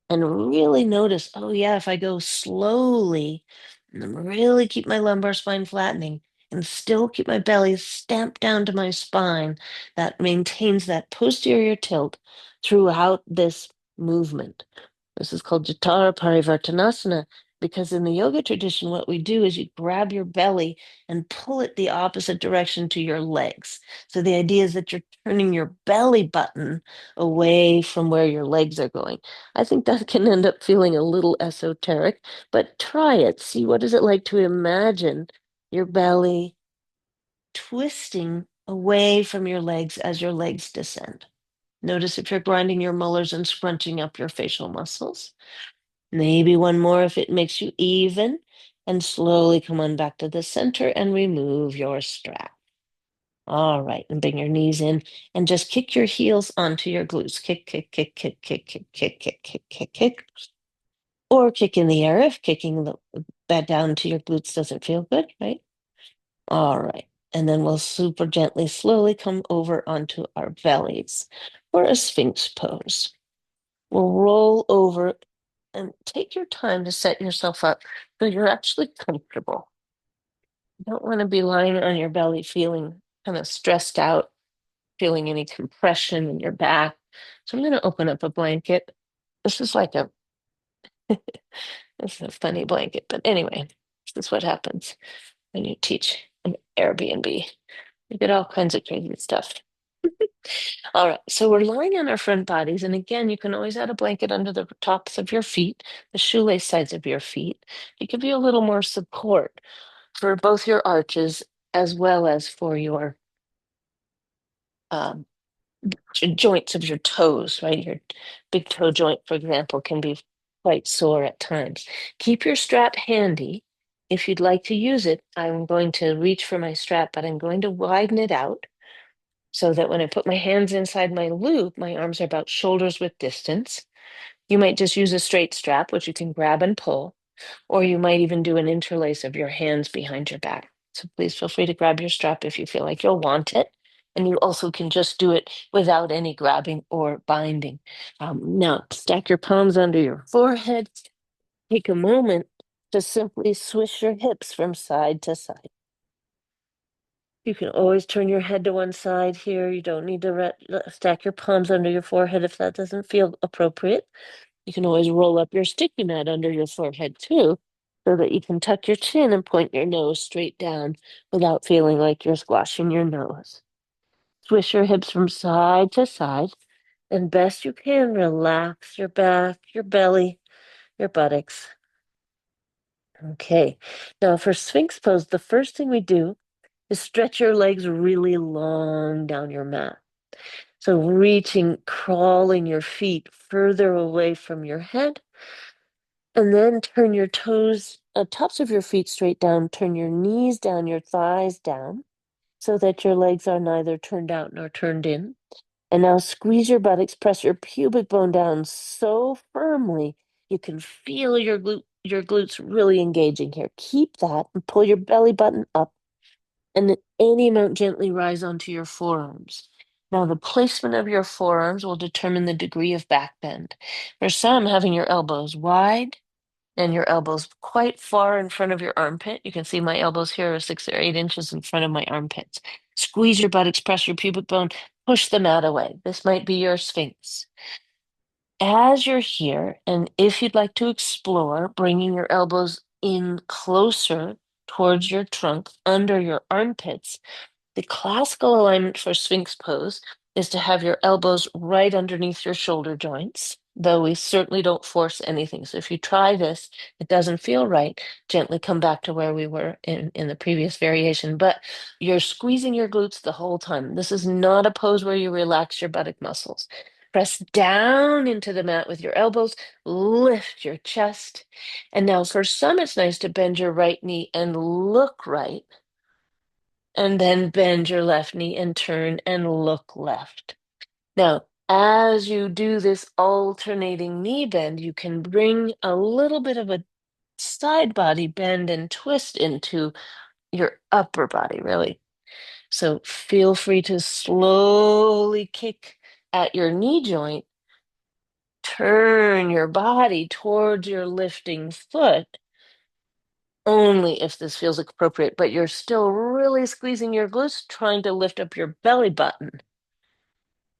S1: And really notice, oh yeah, if I go slowly, and really keep my lumbar spine flattening and still keep my belly stamped down to my spine, that maintains that posterior tilt throughout this movement. This is called Jatara Parivartanasana because in the yoga tradition, what we do is you grab your belly and pull it the opposite direction to your legs. So the idea is that you're turning your belly button away from where your legs are going. I think that can end up feeling a little esoteric, but try it. See, what is it like to imagine your belly twisting away from your legs as your legs descend? Notice if you're grinding your molars and scrunching up your facial muscles. Maybe one more if it makes you even. And slowly come on back to the center and remove your strap. All right, and bring your knees in and just kick your heels onto your glutes. Kick, kick, kick, kick, kick, kick, kick, kick, kick, kick, kick. Or kick in the air if kicking that down to your glutes doesn't feel good, right? All right. And then we'll super gently, slowly come over onto our bellies for a Sphinx pose. We'll roll over and take your time to set yourself up so you're actually comfortable. You don't want to be lying on your belly feeling kind of stressed out, feeling any compression in your back. So I'm going to open up a blanket. This is like a this is a funny blanket, but anyway, this is what happens when you teach an Airbnb. You get all kinds of crazy stuff. All right, so we're lying on our front bodies, and again, you can always add a blanket under the tops of your feet, the shoelace sides of your feet, to give you a little more support for both your arches as well as for your um, joints of your toes, right? Your big toe joint, for example, can be quite sore at times. Keep your strap handy. If you'd like to use it, I'm going to reach for my strap, but I'm going to widen it out so that when I put my hands inside my loop, my arms are about shoulders width distance. You might just use a straight strap, which you can grab and pull, or you might even do an interlace of your hands behind your back. So please feel free to grab your strap if you feel like you'll want it. And you also can just do it without any grabbing or binding. Now, stack your palms under your forehead. Take a moment to simply swish your hips from side to side. You can always turn your head to one side here. You don't need to stack your palms under your forehead if that doesn't feel appropriate. You can always roll up your sticky mat under your forehead too, so that you can tuck your chin and point your nose straight down without feeling like you're squashing your nose. Swish your hips from side to side, and best you can, relax your back, your belly, your buttocks. Okay, now for Sphinx pose, the first thing we do is stretch your legs really long down your mat. So reaching, crawling your feet further away from your head, and then turn your toes, tops of your feet straight down, turn your knees down, your thighs down, so that your legs are neither turned out nor turned in. And now squeeze your buttocks, press your pubic bone down so firmly you can feel your glutes really engaging here. Keep that and pull your belly button up, and at any amount gently rise onto your forearms. Now, the placement of your forearms will determine the degree of back bend. For some, having your elbows wide and your elbows quite far in front of your armpit. You can see my elbows here are 6 or 8 inches in front of my armpits. Squeeze your buttocks, press your pubic bone, push the mat away. This might be your Sphinx. As you're here, and if you'd like to explore bringing your elbows in closer towards your trunk, under your armpits, the classical alignment for Sphinx pose is to have your elbows right underneath your shoulder joints, though we certainly don't force anything. So if you try this, it doesn't feel right, gently come back to where we were in the previous variation. But you're squeezing your glutes the whole time. This is not a pose where you relax your buttock muscles. Press down into the mat with your elbows, lift your chest. And now for some, it's nice to bend your right knee and look right, and then bend your left knee and turn and look left. Now, as you do this alternating knee bend, you can bring a little bit of a side body bend and twist into your upper body, really. So feel free to slowly kick at your knee joint, turn your body towards your lifting foot, only if this feels appropriate, but you're still really squeezing your glutes, trying to lift up your belly button.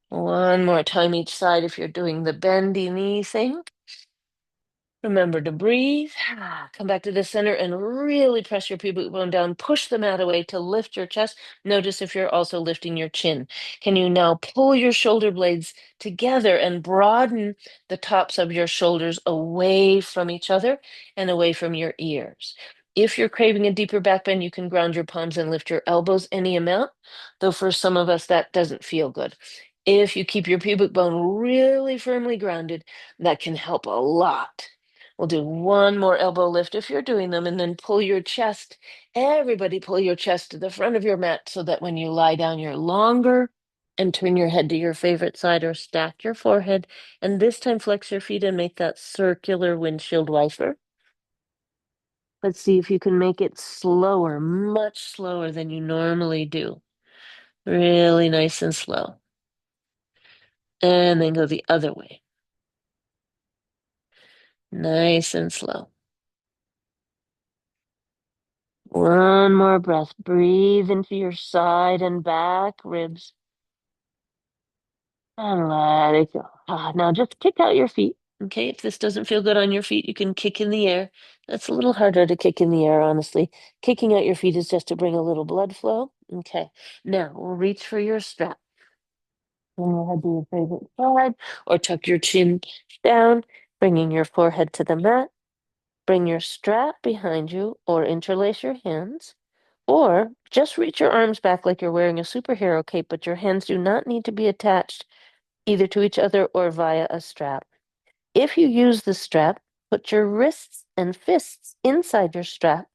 S1: One more time each side if you're doing the bendy knee thing. Remember to breathe. Come back to the center and really press your pubic bone down. Push the mat away to lift your chest. Notice if you're also lifting your chin. Can you now pull your shoulder blades together and broaden the tops of your shoulders away from each other and away from your ears? If you're craving a deeper back bend, you can ground your palms and lift your elbows any amount, though for some of us that doesn't feel good. If you keep your pubic bone really firmly grounded, that can help a lot. We'll do one more elbow lift if you're doing them, and then pull your chest. Everybody pull your chest to the front of your mat so that when you lie down, you're longer. And turn your head to your favorite side or stack your forehead. And this time, flex your feet and make that circular windshield wiper. Let's see if you can make it slower, much slower than you normally do. Really nice and slow. And then go the other way. Nice and slow. One more breath. Breathe into your side and back ribs and let it go. Now just kick out your feet. Okay, if this doesn't feel good on your feet, you can kick in the air. That's a little harder to kick in the air, honestly. Kicking out your feet is just to bring a little blood flow. Okay, now we'll reach for your strap. Bring your head to your favorite side or tuck your chin down, bringing your forehead to the mat. Bring your strap behind you or interlace your hands. Or just reach your arms back like you're wearing a superhero cape, but your hands do not need to be attached either to each other or via a strap. If you use the strap, put your wrists and fists inside your strap,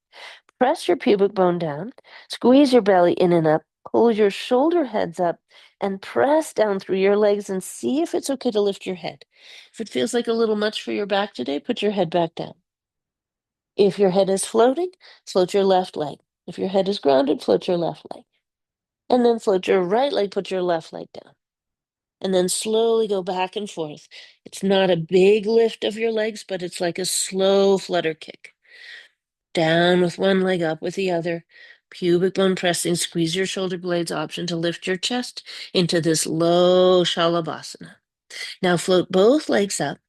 S1: press your pubic bone down, squeeze your belly in and up, pull your shoulder heads up, and press down through your legs and see if it's okay to lift your head. If it feels like a little much for your back today, put your head back down. If your head is floating, float your left leg. If your head is grounded, float your left leg. And then float your right leg, put your left leg down. And then slowly go back and forth. It's not a big lift of your legs, but it's like a slow flutter kick. Down with one leg, up with the other. Pubic bone pressing, squeeze your shoulder blades, option to lift your chest into this low Shalabhasana. Now float both legs up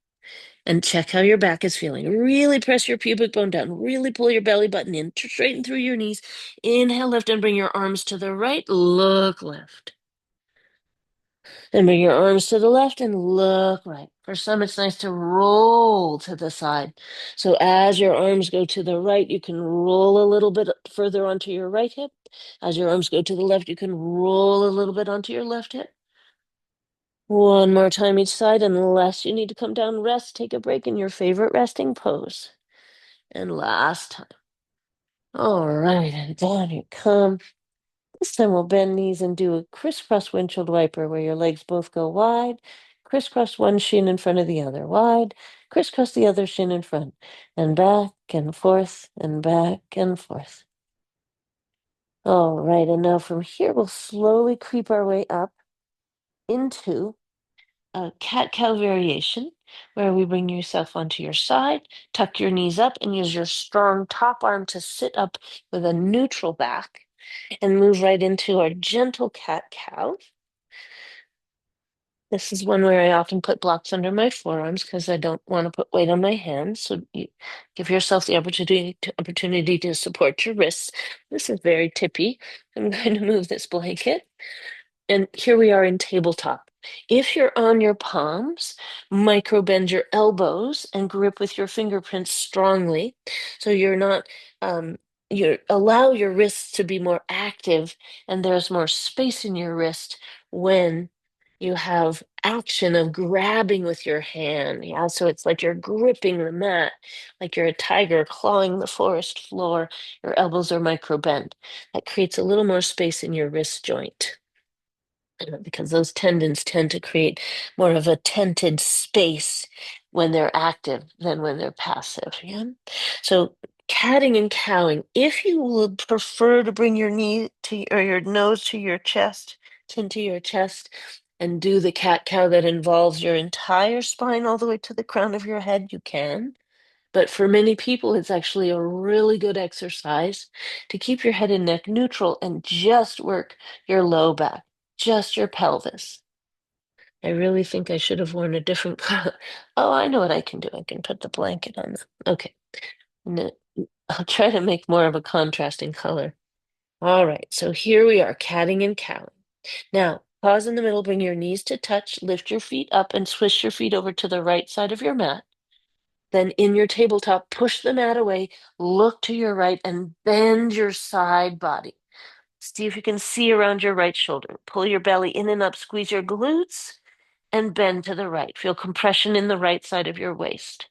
S1: and check how your back is feeling. Really press your pubic bone down. Really pull your belly button in, straighten through your knees. Inhale, lift, and bring your arms to the right. Look left. Then bring your arms to the left and look right. For some, it's nice to roll to the side. So as your arms go to the right, you can roll a little bit further onto your right hip. As your arms go to the left, you can roll a little bit onto your left hip. One more time each side, unless you need to come down, rest, take a break in your favorite resting pose. And last time. All right, and down you come. This time we'll bend knees and do a crisscross windshield wiper where your legs both go wide. Crisscross one shin in front of the other, wide. Crisscross the other shin in front. And back and forth and back and forth. All right, and now from here we'll slowly creep our way up into a cat-cow variation where we bring yourself onto your side, tuck your knees up, and use your strong top arm to sit up with a neutral back and move right into our gentle cat-cow. This is one where I often put blocks under my forearms because I don't want to put weight on my hands. So you give yourself the opportunity to support your wrists. This is very tippy. I'm going to move this blanket. And here we are in tabletop. If you're on your palms, micro bend your elbows and grip with your fingerprints strongly. So you're not, you allow your wrists to be more active and there's more space in your wrist when you have action of grabbing with your hand. Yeah, so it's like you're gripping the mat, like you're a tiger clawing the forest floor. Your elbows are micro bent. That creates a little more space in your wrist joint because those tendons tend to create more of a tented space when they're active than when they're passive. Yeah. So catting and cowing, if you would prefer to bring your knee to or your nose to your chest, chin to your chest, and do the cat cow that involves your entire spine all the way to the crown of your head, you can. But for many people, it's actually a really good exercise to keep your head and neck neutral and just work your low back, just your pelvis. I really think I should have worn a different color. Oh, I know what I can do. I can put the blanket on. Okay. No, I'll try to make more of a contrasting color. All right. So here we are, catting and cowing. Now, pause in the middle, bring your knees to touch, lift your feet up, and swish your feet over to the right side of your mat. Then in your tabletop, push the mat away, look to your right, and bend your side body. See if you can see around your right shoulder. Pull your belly in and up, squeeze your glutes, and bend to the right. Feel compression in the right side of your waist.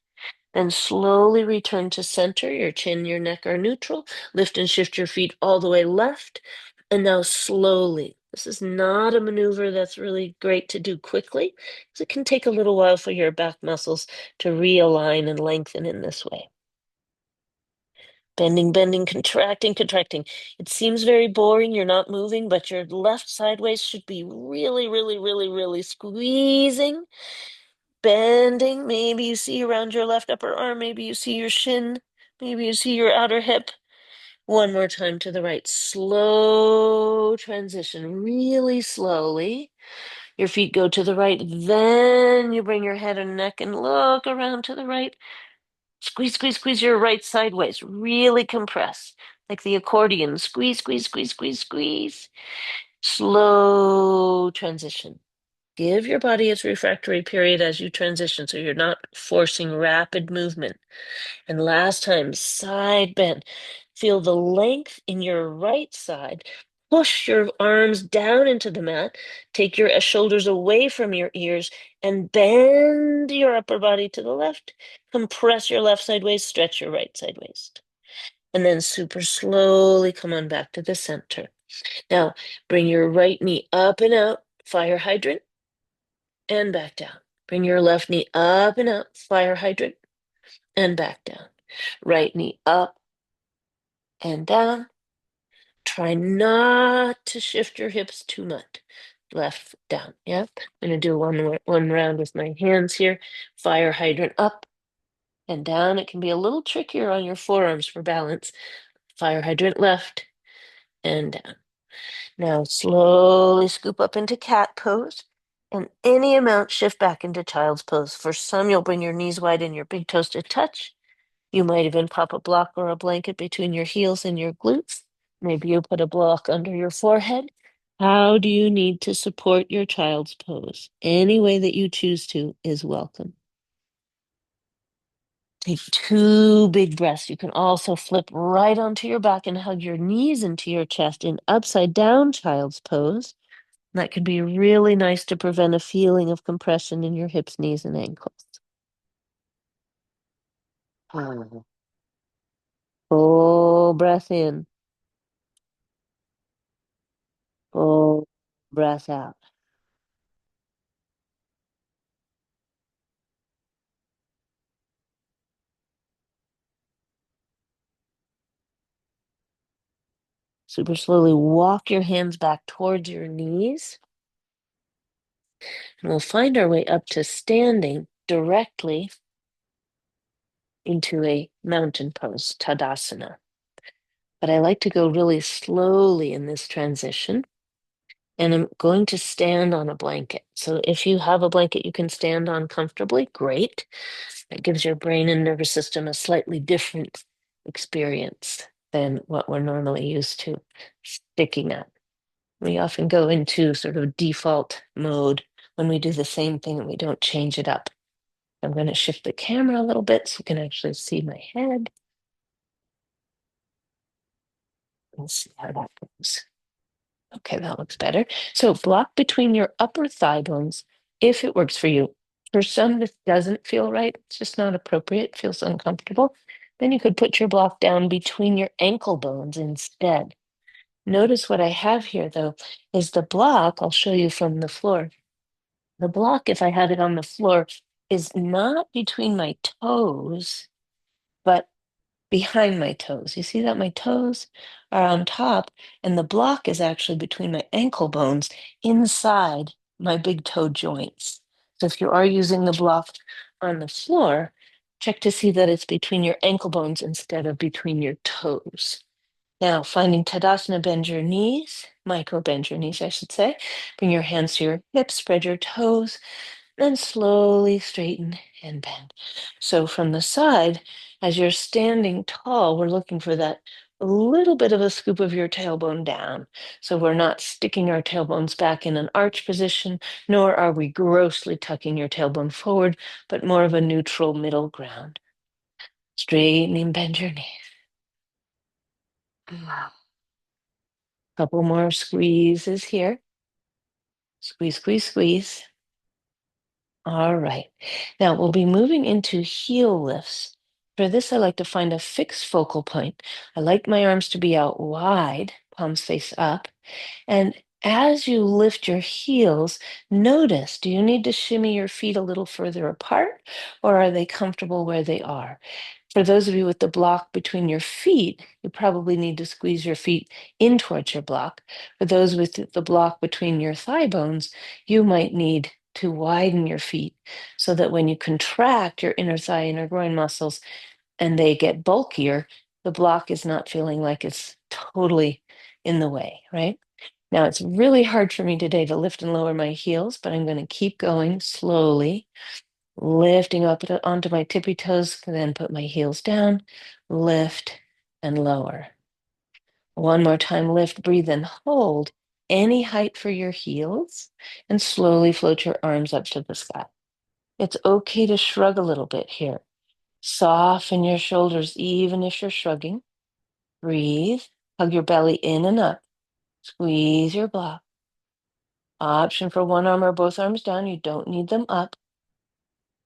S1: Then slowly return to center. Your chin, your neck are neutral. Lift and shift your feet all the way left. And now slowly. This is not a maneuver that's really great to do quickly, because it can take a little while for your back muscles to realign and lengthen in this way. Bending, bending, contracting, contracting. It seems very boring. You're not moving, but your left sideways should be really, really, really, really squeezing, bending. Maybe you see around your left upper arm. Maybe you see your shin. Maybe you see your outer hip. One more time to the right. Slow transition, really slowly. Your feet go to the right. Then you bring your head and neck and look around to the right. Squeeze, squeeze, squeeze your right sideways. Really compress, like the accordion. Squeeze, squeeze, squeeze, squeeze, squeeze. Slow transition. Give your body its refractory period as you transition so you're not forcing rapid movement. And last time, side bend. Feel the length in your right side. Push your arms down into the mat. Take your shoulders away from your ears and bend your upper body to the left. Compress your left side waist, stretch your right side waist. And then super slowly come on back to the center. Now, bring your right knee up and out, fire hydrant, and back down. Bring your left knee up and out, fire hydrant, and back down. Right knee up and down. Try not to shift your hips too much. Left, down. Yeah. I'm going to do one round with my hands here. Fire hydrant up and down. It can be a little trickier on your forearms for balance. Fire hydrant left and down. Now slowly scoop up into cat pose, and any amount shift back into child's pose. For some, you'll bring your knees wide and your big toes to touch. You might even pop a block or a blanket between your heels and your glutes. Maybe you put a block under your forehead. How do you need to support your child's pose? Any way that you choose to is welcome. Take 2 big breaths. You can also flip right onto your back and hug your knees into your chest in upside down child's pose. That could be really nice to prevent a feeling of compression in your hips, knees, and ankles. Full breath in. Full breath out. Super slowly walk your hands back towards your knees. And we'll find our way up to standing directly into a mountain pose, Tadasana. But I like to go really slowly in this transition. And I'm going to stand on a blanket. So if you have a blanket you can stand on comfortably, great. That gives your brain and nervous system a slightly different experience than what we're normally used to sticking at. We often go into sort of default mode when we do the same thing and we don't change it up. I'm going to shift the camera a little bit so you can actually see my head and see how that goes. Okay, that looks better. So block between your upper thigh bones if it works for you. For some, this doesn't feel right. It's just not appropriate. It feels uncomfortable. Then you could put your block down between your ankle bones instead. Notice what I have here, though, is the block. I'll show you from the floor. The block, if I had it on the floor, is not between my toes, but behind my toes. You see that my toes are on top, and the block is actually between my ankle bones inside my big toe joints. So if you are using the block on the floor, check to see that it's between your ankle bones instead of between your toes. Now, finding Tadasana, bend your knees, micro bend your knees, I should say. Bring your hands to your hips, spread your toes, then slowly straighten and bend. So from the side, as you're standing tall, we're looking for that little bit of a scoop of your tailbone down. So we're not sticking our tailbones back in an arch position, nor are we grossly tucking your tailbone forward, but more of a neutral middle ground. Straighten and bend your knees. Couple more squeezes here. Squeeze, squeeze, squeeze. All right. Now we'll be moving into heel lifts. For this, I like to find a fixed focal point. I like my arms to be out wide, palms face up. And as you lift your heels, notice, do you need to shimmy your feet a little further apart, or are they comfortable where they are? For those of you with the block between your feet, you probably need to squeeze your feet in towards your block. For those with the block between your thigh bones, you might need to widen your feet so that when you contract your inner thigh, inner groin muscles, and they get bulkier, the block is not feeling like it's totally in the way, right? Now, it's really hard for me today to lift and lower my heels, but I'm going to keep going slowly, lifting up onto my tippy toes, then put my heels down, lift and lower. One more time, lift, breathe, and hold any height for your heels, and slowly float your arms up to the sky. It's okay to shrug a little bit here. Soften your shoulders even if you're shrugging. Breathe, hug your belly in and up, squeeze your block. Option for one arm or both arms down. You don't need them up.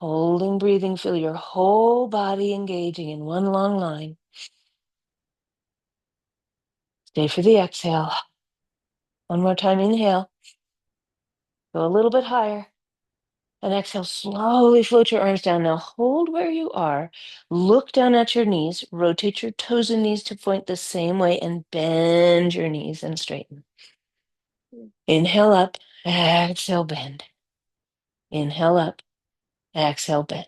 S1: Holding, breathing, feel your whole body engaging in one long line. Stay for the exhale. One more time, inhale. Go a little bit higher. And exhale, slowly float your arms down. Now hold where you are. Look down at your knees. Rotate your toes and knees to point the same way and bend your knees and straighten. Inhale up, exhale, bend. Inhale up, exhale, bend.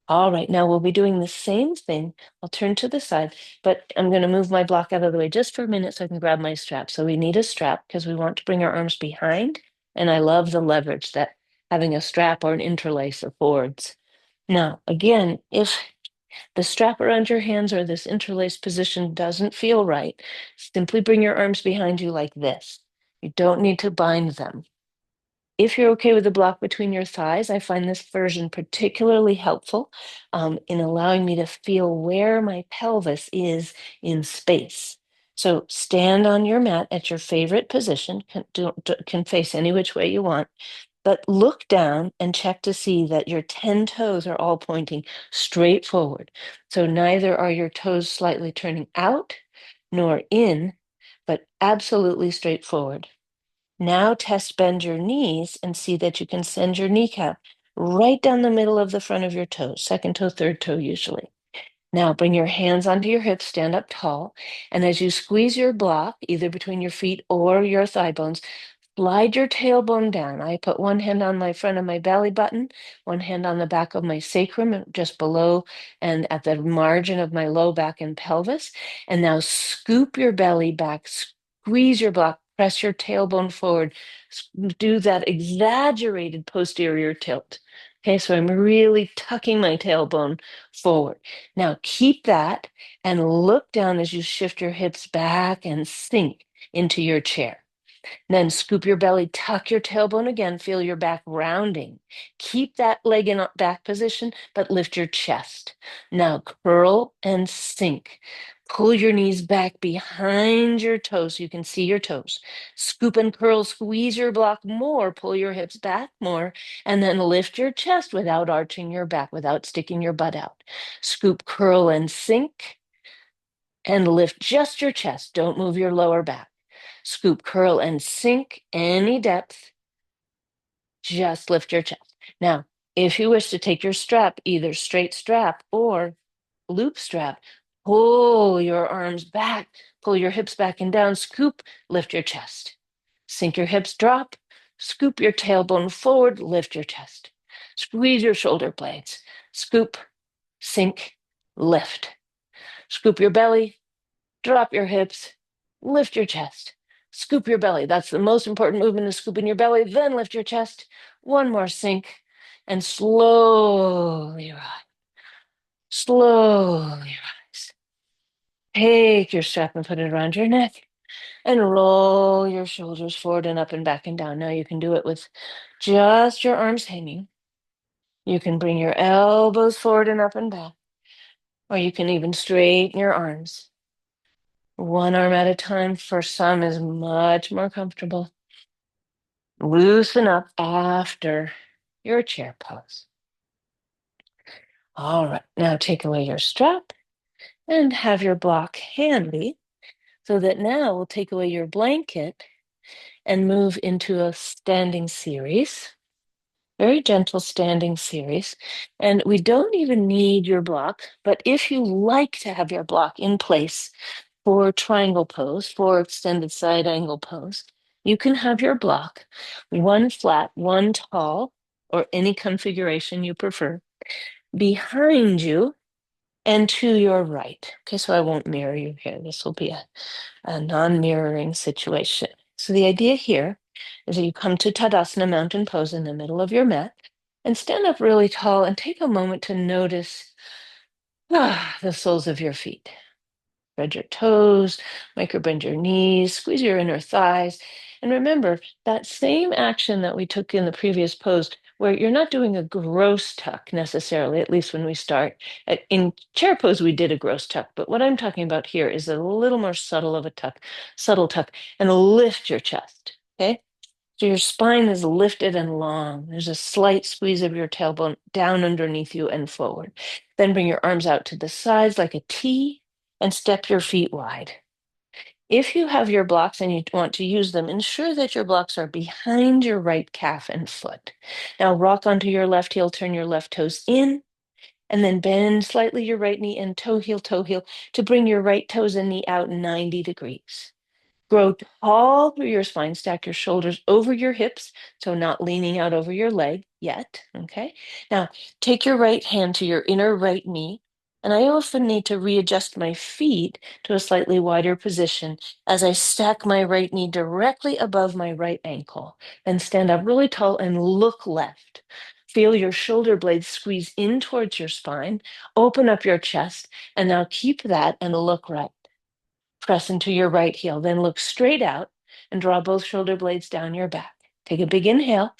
S1: All right, now we'll be doing the same thing. I'll turn to the side, but I'm going to move my block out of the way just for a minute so I can grab my strap. So we need a strap because we want to bring our arms behind. And I love the leverage that having a strap or an interlace affords. Now, again, if the strap around your hands or this interlace position doesn't feel right, simply bring your arms behind you like this. You don't need to bind them. If you're okay with the block between your thighs, I find this version particularly helpful in allowing me to feel where my pelvis is in space. So stand on your mat at your favorite position, can face any which way you want, but look down and check to see that your 10 toes are all pointing straight forward. So neither are your toes slightly turning out nor in, but absolutely straight forward. Now test bend your knees and see that you can send your kneecap right down the middle of the front of your toes, second toe, third toe usually. Now bring your hands onto your hips, stand up tall, and as you squeeze your block, either between your feet or your thigh bones, slide your tailbone down. I put one hand on my front of my belly button, one hand on the back of my sacrum, just below and at the margin of my low back and pelvis. And now scoop your belly back, squeeze your block, press your tailbone forward, do that exaggerated posterior tilt. Okay, so I'm really tucking my tailbone forward. Now keep that and look down as you shift your hips back and sink into your chair. Then scoop your belly, tuck your tailbone again, feel your back rounding. Keep that leg in back position, but lift your chest. Now curl and sink. Pull your knees back behind your toes so you can see your toes. Scoop and curl, squeeze your block more, pull your hips back more, and then lift your chest without arching your back, without sticking your butt out. Scoop, curl, and sink, and lift just your chest. Don't move your lower back. Scoop, curl, and sink any depth. Just lift your chest. Now, if you wish to take your strap, either straight strap or loop strap, pull your arms back, pull your hips back and down, scoop, lift your chest. Sink your hips, drop, scoop your tailbone forward, lift your chest. Squeeze your shoulder blades, scoop, sink, lift. Scoop your belly, drop your hips, lift your chest, scoop your belly. That's the most important movement is scooping your belly, then lift your chest. One more sink and slowly rise. Slowly rise. Take your strap and put it around your neck and roll your shoulders forward and up and back and down. Now you can do it with just your arms hanging. You can bring your elbows forward and up and back, or you can even straighten your arms. One arm at a time for some is much more comfortable. Loosen up after. your chair pose. All right, now take away your strap and have your block handy so that now we'll take away your blanket and move into a standing series, very gentle standing series. And we don't even need your block, but if you like to have your block in place for triangle pose, for extended side angle pose, you can have your block one flat, one tall, or any configuration you prefer, behind you and to your right. Okay, so I won't mirror you here. This will be a non-mirroring situation. So the idea here is that you come to Tadasana mountain pose in the middle of your mat and stand up really tall and take a moment to notice the soles of your feet. Spread your toes, micro-bend your knees, squeeze your inner thighs. And remember that same action that we took in the previous pose, where you're not doing a gross tuck necessarily, at least when we start. In chair pose, we did a gross tuck, but what I'm talking about here is a little more subtle of a tuck, subtle tuck, and lift your chest. Okay? So your spine is lifted and long. There's a slight squeeze of your tailbone down underneath you and forward. Then bring your arms out to the sides like a T and step your feet wide. If you have your blocks and you want to use them, ensure that your blocks are behind your right calf and foot. Now rock onto your left heel, turn your left toes in, and then bend slightly your right knee and toe heel to bring your right toes and knee out 90 degrees. Grow tall through your spine. Stack your shoulders over your hips, so not leaning out over your leg yet. Okay. Now, take your right hand to your inner right knee. And I often need to readjust my feet to a slightly wider position as I stack my right knee directly above my right ankle. Then stand up really tall and look left. Feel your shoulder blades squeeze in towards your spine. Open up your chest. And now keep that and look right. Press into your right heel, then look straight out and draw both shoulder blades down your back. Take a big inhale.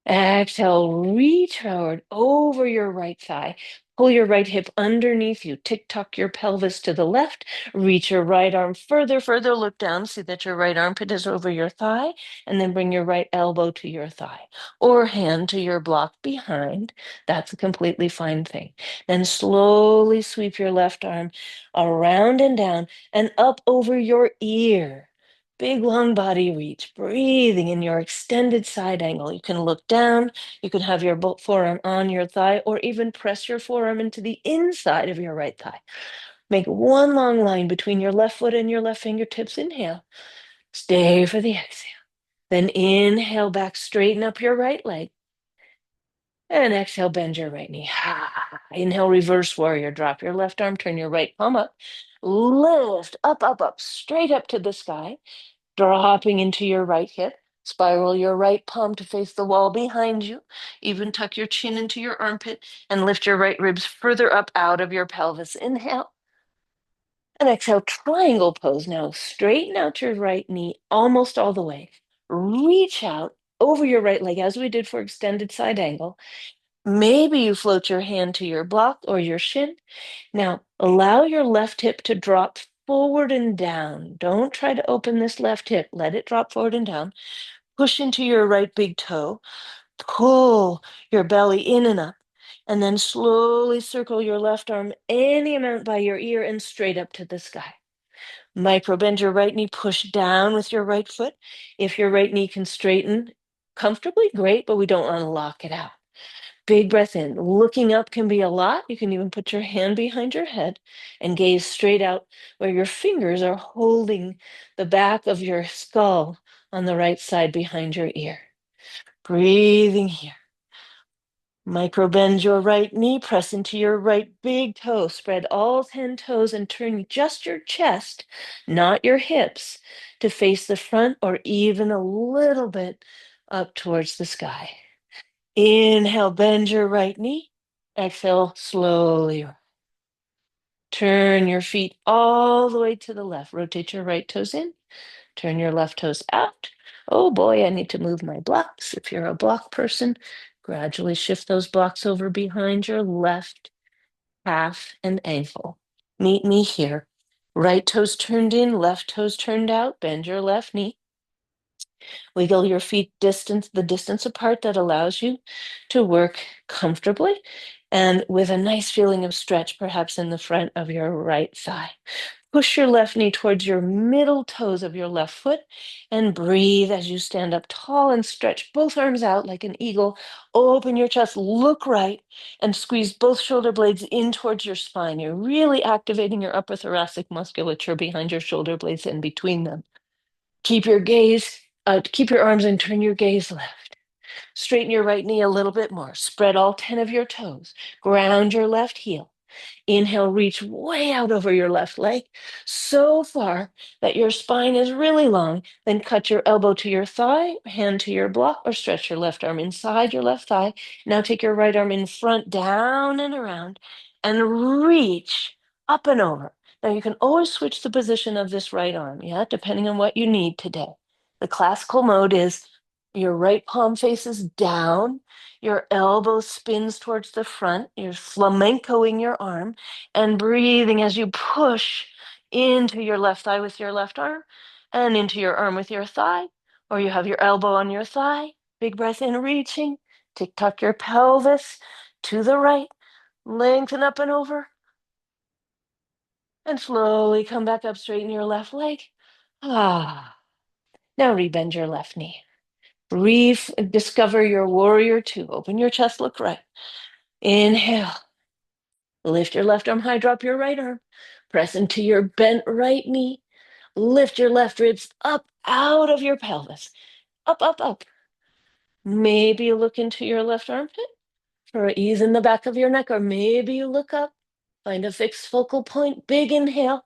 S1: Exhale, reach forward over your right thigh. Pull your right hip underneath you. Tick tock your pelvis to the left. Reach your right arm further, further. Look down. See that your right armpit is over your thigh. And then bring your right elbow to your thigh or hand to your block behind. That's a completely fine thing. Then slowly sweep your left arm around and down and up over your ear. Big long body reach, breathing in your extended side angle. You can look down, you can have your forearm on your thigh, or even press your forearm into the inside of your right thigh. Make one long line between your left foot and your left fingertips. Inhale. Stay for the exhale. Then inhale back, straighten up your right leg. And exhale, bend your right knee. Inhale, reverse warrior. Drop your left arm, turn your right palm up. Lift up, up, up, straight up to the sky. Dropping into your right hip. Spiral your right palm to face the wall behind you. Even tuck your chin into your armpit and lift your right ribs further up out of your pelvis. Inhale. And exhale, triangle pose. Now straighten out your right knee almost all the way. Reach out over your right leg as we did for extended side angle. Maybe you float your hand to your block or your shin. Now, allow your left hip to drop forward and down. Don't try to open this left hip. Let it drop forward and down. Push into your right big toe. Pull your belly in and up. And then slowly circle your left arm any amount by your ear and straight up to the sky. Micro bend your right knee, push down with your right foot. If your right knee can straighten comfortably, great, but we don't want to lock it out. Big breath in. Looking up can be a lot. You can even put your hand behind your head and gaze straight out where your fingers are holding the back of your skull on the right side behind your ear. Breathing here. Micro bend your right knee, press into your right big toe. Spread all 10 toes and turn just your chest, not your hips, to face the front or even a little bit up towards the sky. Inhale, bend your right knee. Exhale, slowly. Turn your feet all the way to the left. Rotate your right toes in. Turn your left toes out. Oh boy, I need to move my blocks. If you're a block person, gradually shift those blocks over behind your left calf and ankle. Meet me here. Right toes turned in, left toes turned out. Bend your left knee. Wiggle your feet the distance apart that allows you to work comfortably and with a nice feeling of stretch, perhaps in the front of your right thigh. Push your left knee towards your middle toes of your left foot and breathe as you stand up tall and stretch both arms out like an eagle. Open your chest, look right, and squeeze both shoulder blades in towards your spine. You're really activating your upper thoracic musculature behind your shoulder blades and between them. Keep your arms and turn your gaze left. Straighten your right knee a little bit more. Spread all 10 of your toes. Ground your left heel. Inhale, reach way out over your left leg, so far that your spine is really long. Then cut your elbow to your thigh, hand to your block, or stretch your left arm inside your left thigh. Now take your right arm in front, down and around, and reach up and over. Now you can always switch the position of this right arm, yeah, depending on what you need today. The classical mode is your right palm faces down, your elbow spins towards the front, you're flamencoing your arm and breathing as you push into your left thigh with your left arm and into your arm with your thigh, or you have your elbow on your thigh. Big breath in, reaching. Tick tock your pelvis to the right, lengthen up and over, and slowly come back up, straighten your left leg. Ah, now rebend your left knee. Discover your warrior two. Open your chest, look right. Inhale. Lift your left arm high, drop your right arm. Press into your bent right knee. Lift your left ribs up out of your pelvis. Up, up, up. Maybe you look into your left armpit for ease in the back of your neck, or maybe you look up. Find a fixed focal point. Big inhale.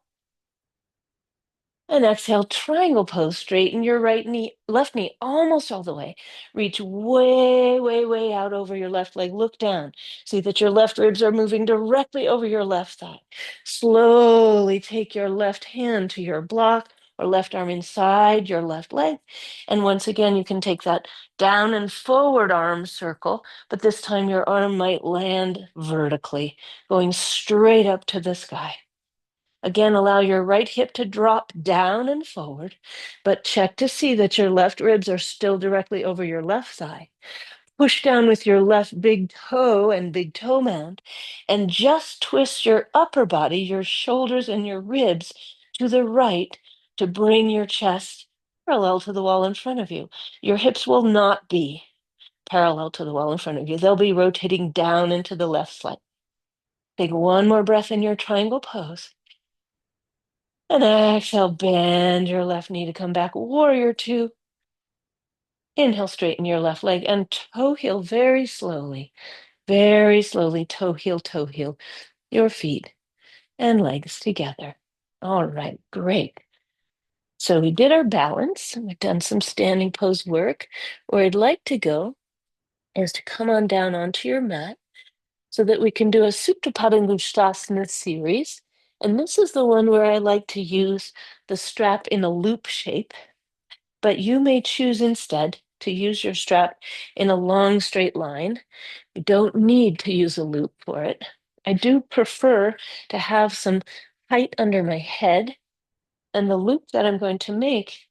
S1: And exhale, triangle pose. Straighten your left knee almost all the way. Reach way, way, way out over your left leg. Look down. See that your left ribs are moving directly over your left thigh. Slowly take your left hand to your block or left arm inside your left leg. And once again, you can take that down and forward arm circle, but this time your arm might land vertically, going straight up to the sky. Again, allow your right hip to drop down and forward, but check to see that your left ribs are still directly over your left thigh. Push down with your left big toe and big toe mound, and just twist your upper body, your shoulders and your ribs to the right to bring your chest parallel to the wall in front of you. Your hips will not be parallel to the wall in front of you. They'll be rotating down into the left side. Take one more breath in your triangle pose. And exhale, bend your left knee to come back. Warrior two. Inhale, straighten your left leg and toe heel very slowly. Very slowly, toe heel, your feet and legs together. All right, great. So we did our balance. We've done some standing pose work. Where I'd like to go is to come on down onto your mat so that we can do a Supta Padangusthasana series. And this is the one where I like to use the strap in a loop shape, but you may choose instead to use your strap in a long straight line. You don't need to use a loop for it. I do prefer to have some height under my head, and the loop that I'm going to make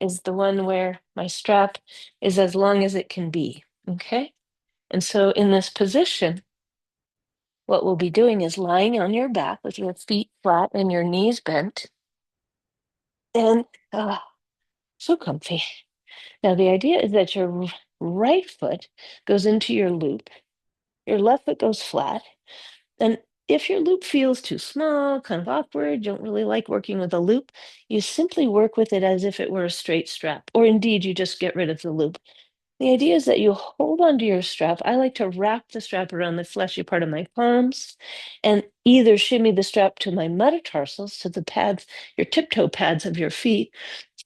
S1: is the one where my strap is as long as it can be, okay? And so in this position, what we'll be doing is lying on your back with your feet flat and your knees bent, and so comfy. Now, the idea is that your right foot goes into your loop, your left foot goes flat. And if your loop feels too small, kind of awkward, you don't really like working with a loop, you simply work with it as if it were a straight strap, or indeed, you just get rid of the loop. The idea is that you hold onto your strap. I like to wrap the strap around the fleshy part of my palms and either shimmy the strap to my metatarsals, to the pads, your tiptoe pads of your feet,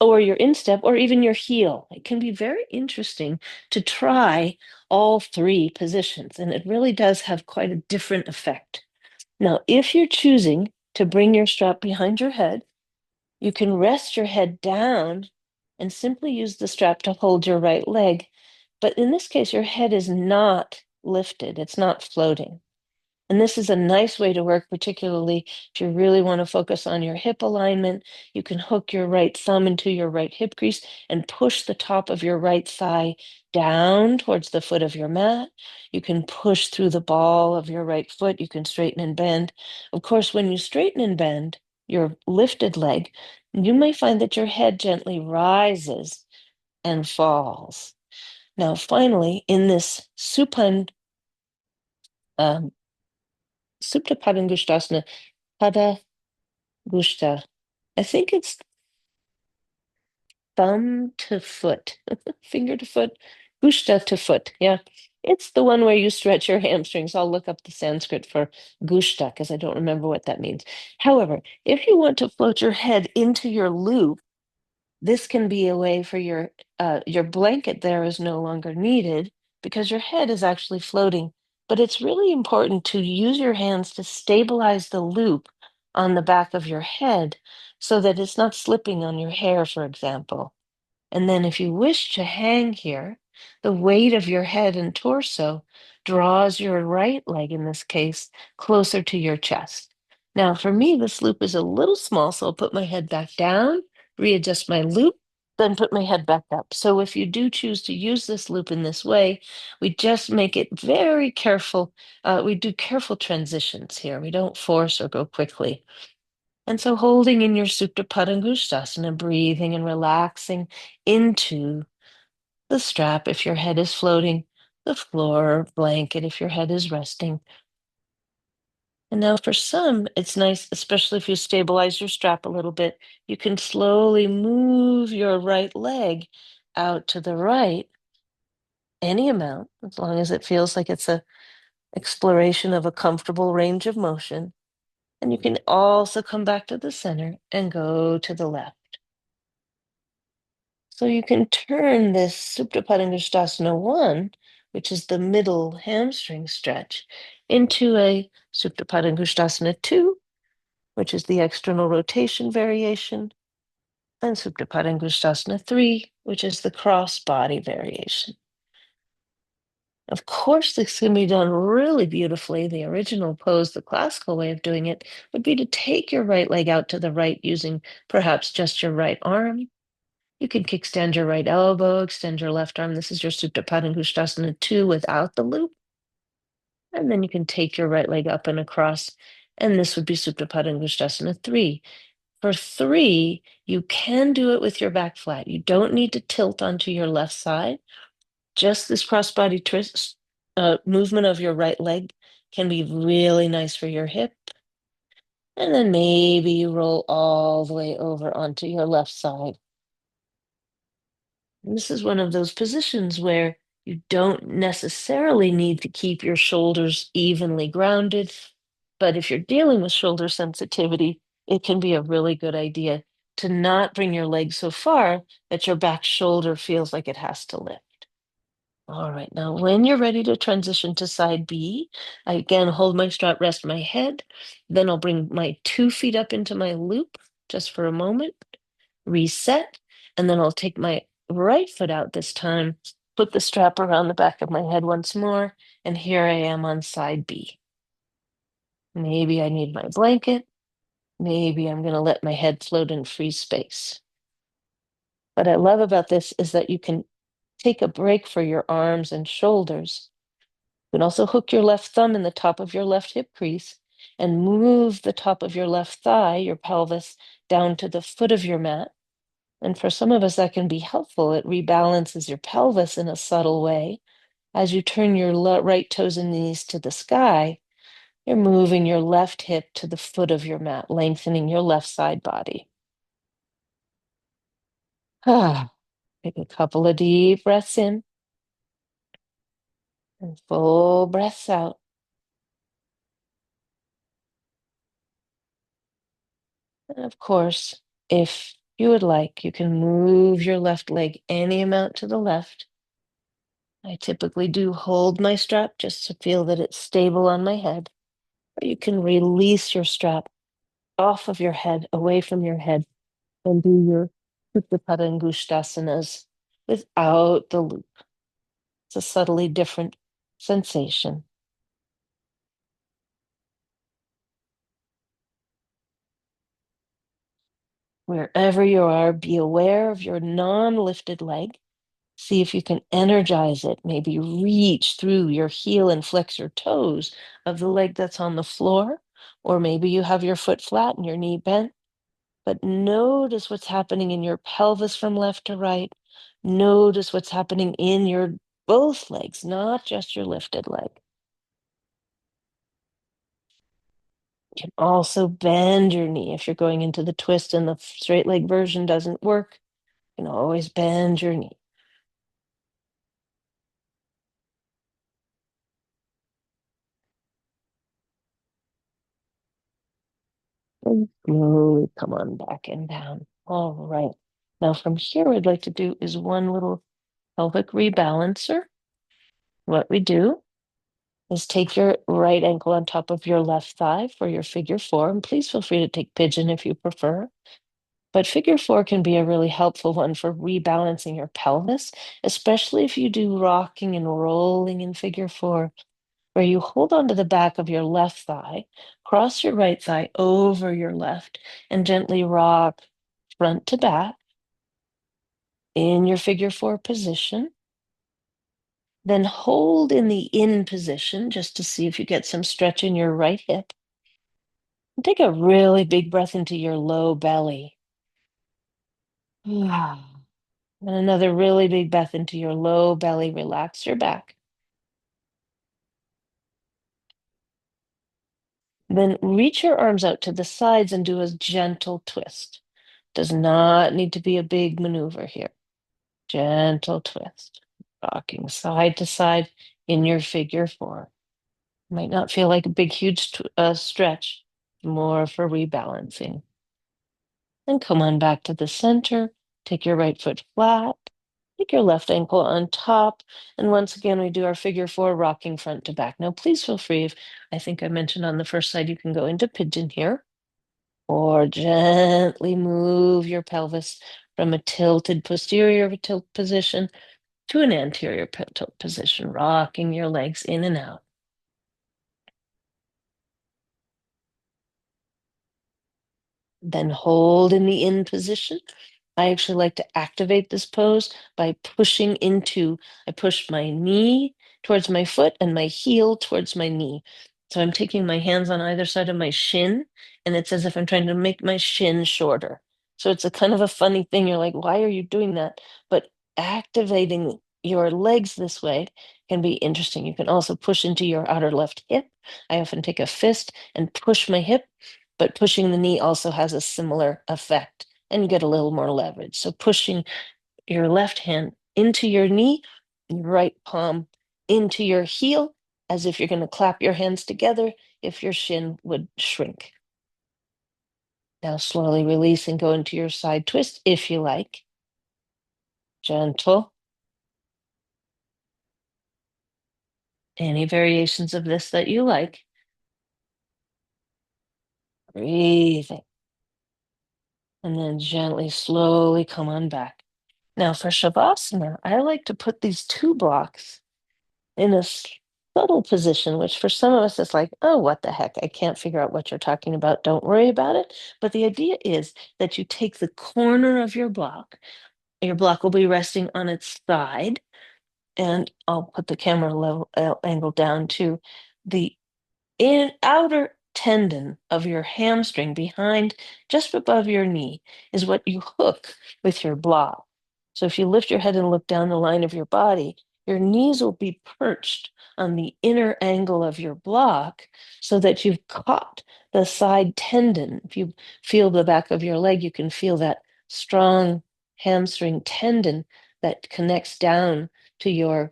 S1: or your instep, or even your heel. It can be very interesting to try all three positions, and it really does have quite a different effect. Now, if you're choosing to bring your strap behind your head, you can rest your head down and simply use the strap to hold your right leg. But in this case, your head is not lifted, it's not floating. And this is a nice way to work, particularly if you really want to focus on your hip alignment. You can hook your right thumb into your right hip crease and push the top of your right thigh down towards the foot of your mat. You can push through the ball of your right foot. You can straighten and bend. Of course, when you straighten and bend your lifted leg, you may find that your head gently rises and falls. Now, finally, in this um, Supta Padangusthasana, Pada Gushta. I think it's thumb to foot, finger to foot, Gushta to foot. Yeah. It's the one where you stretch your hamstrings. I'll look up the Sanskrit for Gushta because I don't remember what that means. However, if you want to float your head into your loop, this can be a way for your blanket there is no longer needed because your head is actually floating. But it's really important to use your hands to stabilize the loop on the back of your head so that it's not slipping on your hair, for example. And then, if you wish to hang here, the weight of your head and torso draws your right leg, in this case, closer to your chest. Now, for me, this loop is a little small, so I'll put my head back down, readjust my loop, then put my head back up. So, if you do choose to use this loop in this way, we just make it very careful. We do careful transitions here. We don't force or go quickly. And so holding in your Supta Padangusthasana, breathing and relaxing into the strap if your head is floating, the floor blanket if your head is resting. And now for some, it's nice, especially if you stabilize your strap a little bit, you can slowly move your right leg out to the right, any amount, as long as it feels like it's a exploration of a comfortable range of motion. And you can also come back to the center and go to the left. So you can turn this Supta Padangusthasana 1, which is the middle hamstring stretch, into a Supta Padangusthasana 2, which is the external rotation variation, and Supta Padangusthasana 3, which is the cross body variation. Of course, this can be done really beautifully. The original pose, the classical way of doing it, would be to take your right leg out to the right using perhaps just your right arm. You can kickstand your right elbow, extend your left arm. This is your Supta Padangusthasana 2 without the loop. And then you can take your right leg up and across, and this would be Supta Padangusthasana 3. For 3, you can do it with your back flat. You don't need to tilt onto your left side. Just this crossbody twist movement of your right leg can be really nice for your hip. And then maybe you roll all the way over onto your left side. And this is one of those positions where you don't necessarily need to keep your shoulders evenly grounded. But if you're dealing with shoulder sensitivity, it can be a really good idea to not bring your leg so far that your back shoulder feels like it has to lift. All right, now when you're ready to transition to side B, I again hold my strap, rest my head. Then I'll bring my 2 feet up into my loop just for a moment, reset, and then I'll take my right foot out this time, put the strap around the back of my head once more, and here I am on side B. Maybe I need my blanket. Maybe I'm going to let my head float in free space. What I love about this is that you can take a break for your arms and shoulders. You can also hook your left thumb in the top of your left hip crease and move the top of your left thigh, your pelvis, down to the foot of your mat. And for some of us, that can be helpful. It rebalances your pelvis in a subtle way. As you turn your right toes and knees to the sky, you're moving your left hip to the foot of your mat, lengthening your left side body. Take a couple of deep breaths in and full breaths out. And of course, if you would like, you can move your left leg any amount to the left. I typically do hold my strap just to feel that it's stable on my head. Or you can release your strap off of your head, away from your head, and do your Supta Padangushthasanas without the loop. It's a subtly different sensation. Wherever you are, be aware of your non-lifted leg. See if you can energize it. Maybe reach through your heel and flex your toes of the leg that's on the floor. Or maybe you have your foot flat and your knee bent. But notice what's happening in your pelvis from left to right. Notice what's happening in your both legs, not just your lifted leg. You can also bend your knee if you're going into the twist and the straight leg version doesn't work. You can always bend your knee. And slowly come on back and down. All right. Now from here, what I'd like to do is one little pelvic rebalancer. What we do is take your right ankle on top of your left thigh for your figure four. And please feel free to take pigeon if you prefer. But figure four can be a really helpful one for rebalancing your pelvis, especially if you do rocking and rolling in figure four, where you hold onto the back of your left thigh, cross your right thigh over your left, and gently rock front to back in your figure four position. Then hold in the in position just to see if you get some stretch in your right hip. And take a really big breath into your low belly. And another really big breath into your low belly. Relax your back. Then reach your arms out to the sides and do a gentle twist. Does not need to be a big maneuver here. Gentle twist. Rocking side to side in your figure four. Might not feel like a big, huge stretch, more for rebalancing. And come on back to the center. Take your right foot flat. Take your left ankle on top. And once again, we do our figure four, rocking front to back. Now, please feel free, if I think I mentioned on the first side, you can go into pigeon here, or gently move your pelvis from a tilted posterior tilt position to an anterior tilt position, rocking your legs in and out. Then hold in the in position. I actually like to activate this pose by pushing into, I push my knee towards my foot and my heel towards my knee. So I'm taking my hands on either side of my shin, and it's as if I'm trying to make my shin shorter. So it's a kind of a funny thing. You're like, why are you doing that? But activating your legs this way can be interesting. You can also push into your outer left hip. I often take a fist and push my hip, but pushing the knee also has a similar effect and you get a little more leverage. So pushing your left hand into your knee, your right palm into your heel, as if you're going to clap your hands together if your shin would shrink. Now slowly release and go into your side twist if you like. Gentle. Any variations of this that you like. Breathing. And then gently, slowly come on back. Now for Shavasana, I like to put these two blocks in a subtle position, which for some of us is like, oh, what the heck? I can't figure out what you're talking about. Don't worry about it. But the idea is that you take the corner of your block. Your block will be resting on its side. And I'll put the camera level angle down to the outer tendon of your hamstring behind, just above your knee, is what you hook with your block. So if you lift your head and look down the line of your body, your knees will be perched on the inner angle of your block so that you've caught the side tendon. If you feel the back of your leg, you can feel that strong hamstring tendon that connects down to your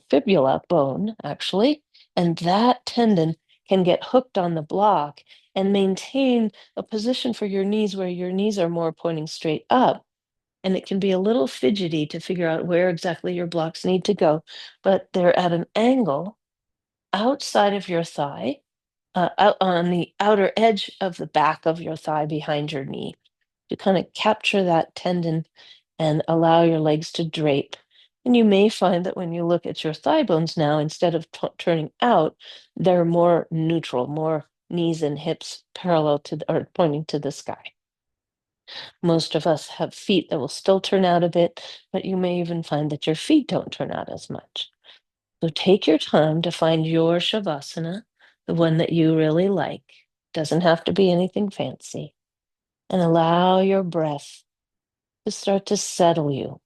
S1: fibula bone, actually. And that tendon can get hooked on the block and maintain a position for your knees where your knees are more pointing straight up. And it can be a little fidgety to figure out where exactly your blocks need to go, but they're at an angle outside of your thigh, out on the outer edge of the back of your thigh behind your knee to kind of capture that tendon and allow your legs to drape. And you may find that when you look at your thigh bones now, instead of turning out, they're more neutral, more knees and hips parallel to or pointing to the sky. Most of us have feet that will still turn out a bit, but you may even find that your feet don't turn out as much. So take your time to find your Shavasana, the one that you really like. Doesn't have to be anything fancy. And allow your breath to start to settle you,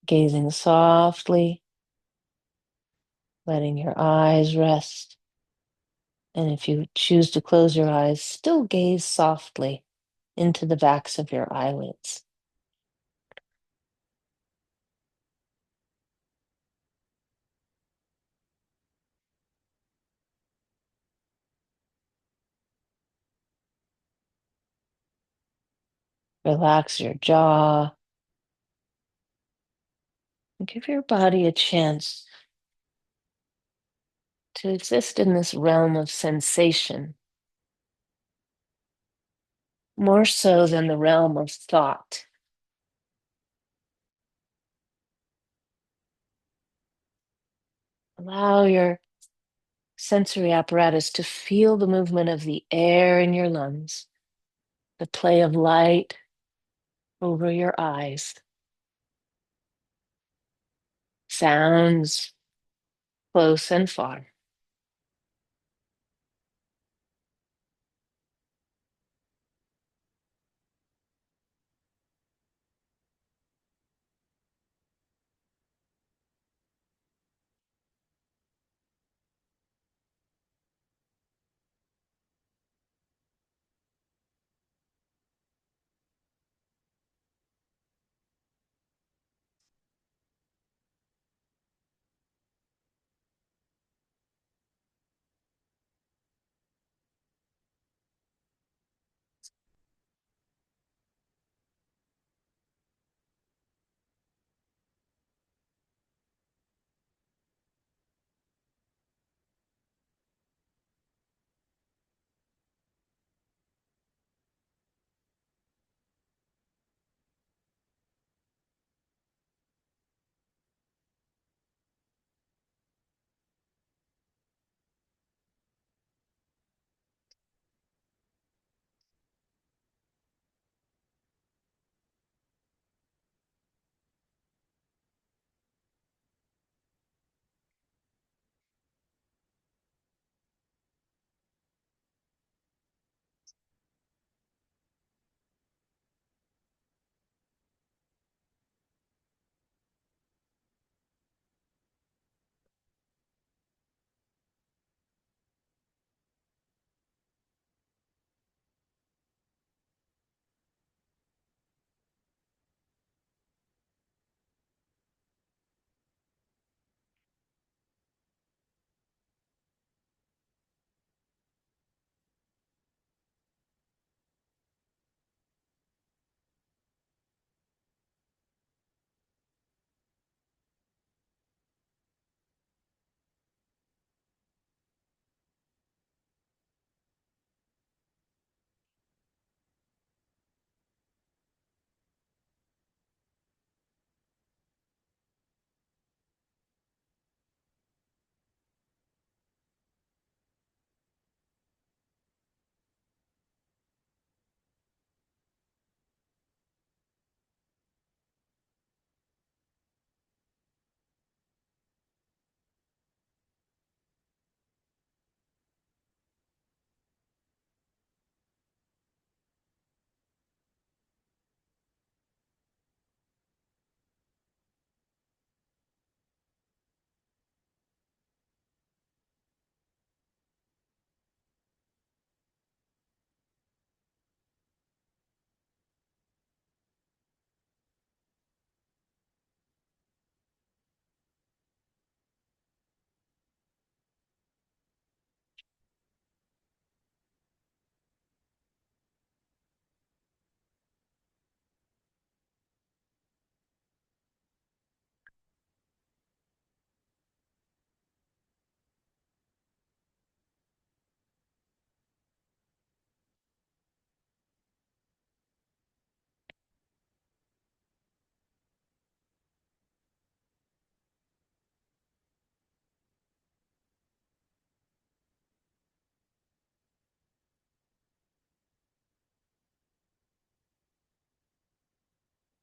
S1: gazing softly, letting your eyes rest. And if you choose to close your eyes, still gaze softly into the backs of your eyelids. Relax your jaw and give your body a chance to exist in this realm of sensation, more so than the realm of thought. Allow your sensory apparatus to feel the movement of the air in your lungs, the play of light over your eyes, sounds close and far.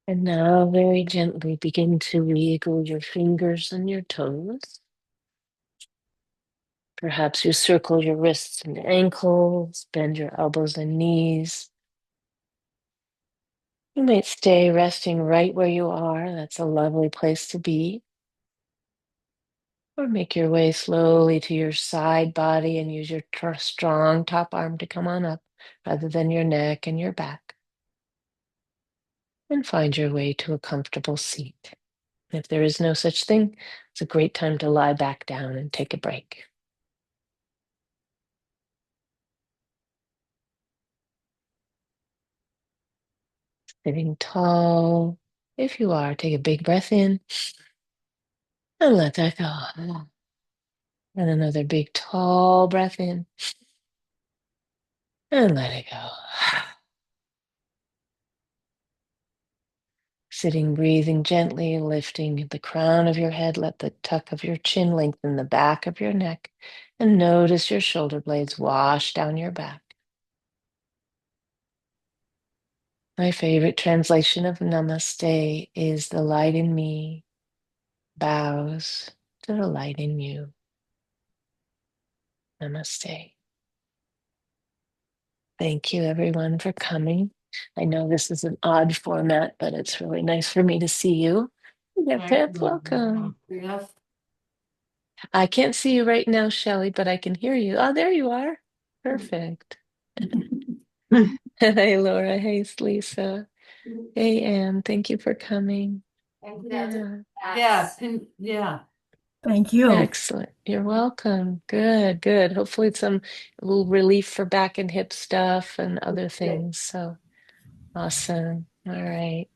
S1: And now very gently begin to wiggle your fingers and your toes. Perhaps you circle your wrists and ankles, bend your elbows and knees. You might stay resting right where you are. That's a lovely place to be. Or make your way slowly to your side body and use your strong top arm to come on up rather than your neck and your back. And find your way to a comfortable seat. If there is no such thing, it's a great time to lie back down and take a break. Sitting tall. If you are, take a big breath in and let that go. And another big, tall breath in and let it go. Sitting, breathing gently, lifting the crown of your head, let the tuck of your chin lengthen the back of your neck, and notice your shoulder blades wash down your back. My favorite translation of Namaste is the light in me bows to the light in you. Namaste. Thank you, everyone, for coming. I know this is an odd format, but it's really nice for me to see you. Yeah, Pip, welcome.
S2: Yes.
S1: I can't see you right now, Shelley, but I can hear you. Oh, there you are. Perfect. Hey, Laura. Hey, Lisa. Hey, Anne. Thank you for coming. Yeah.
S2: Yeah, yeah.
S4: Thank you.
S1: Excellent. You're welcome. Good, good. Hopefully some little relief for back and hip stuff and other things. So awesome. All right.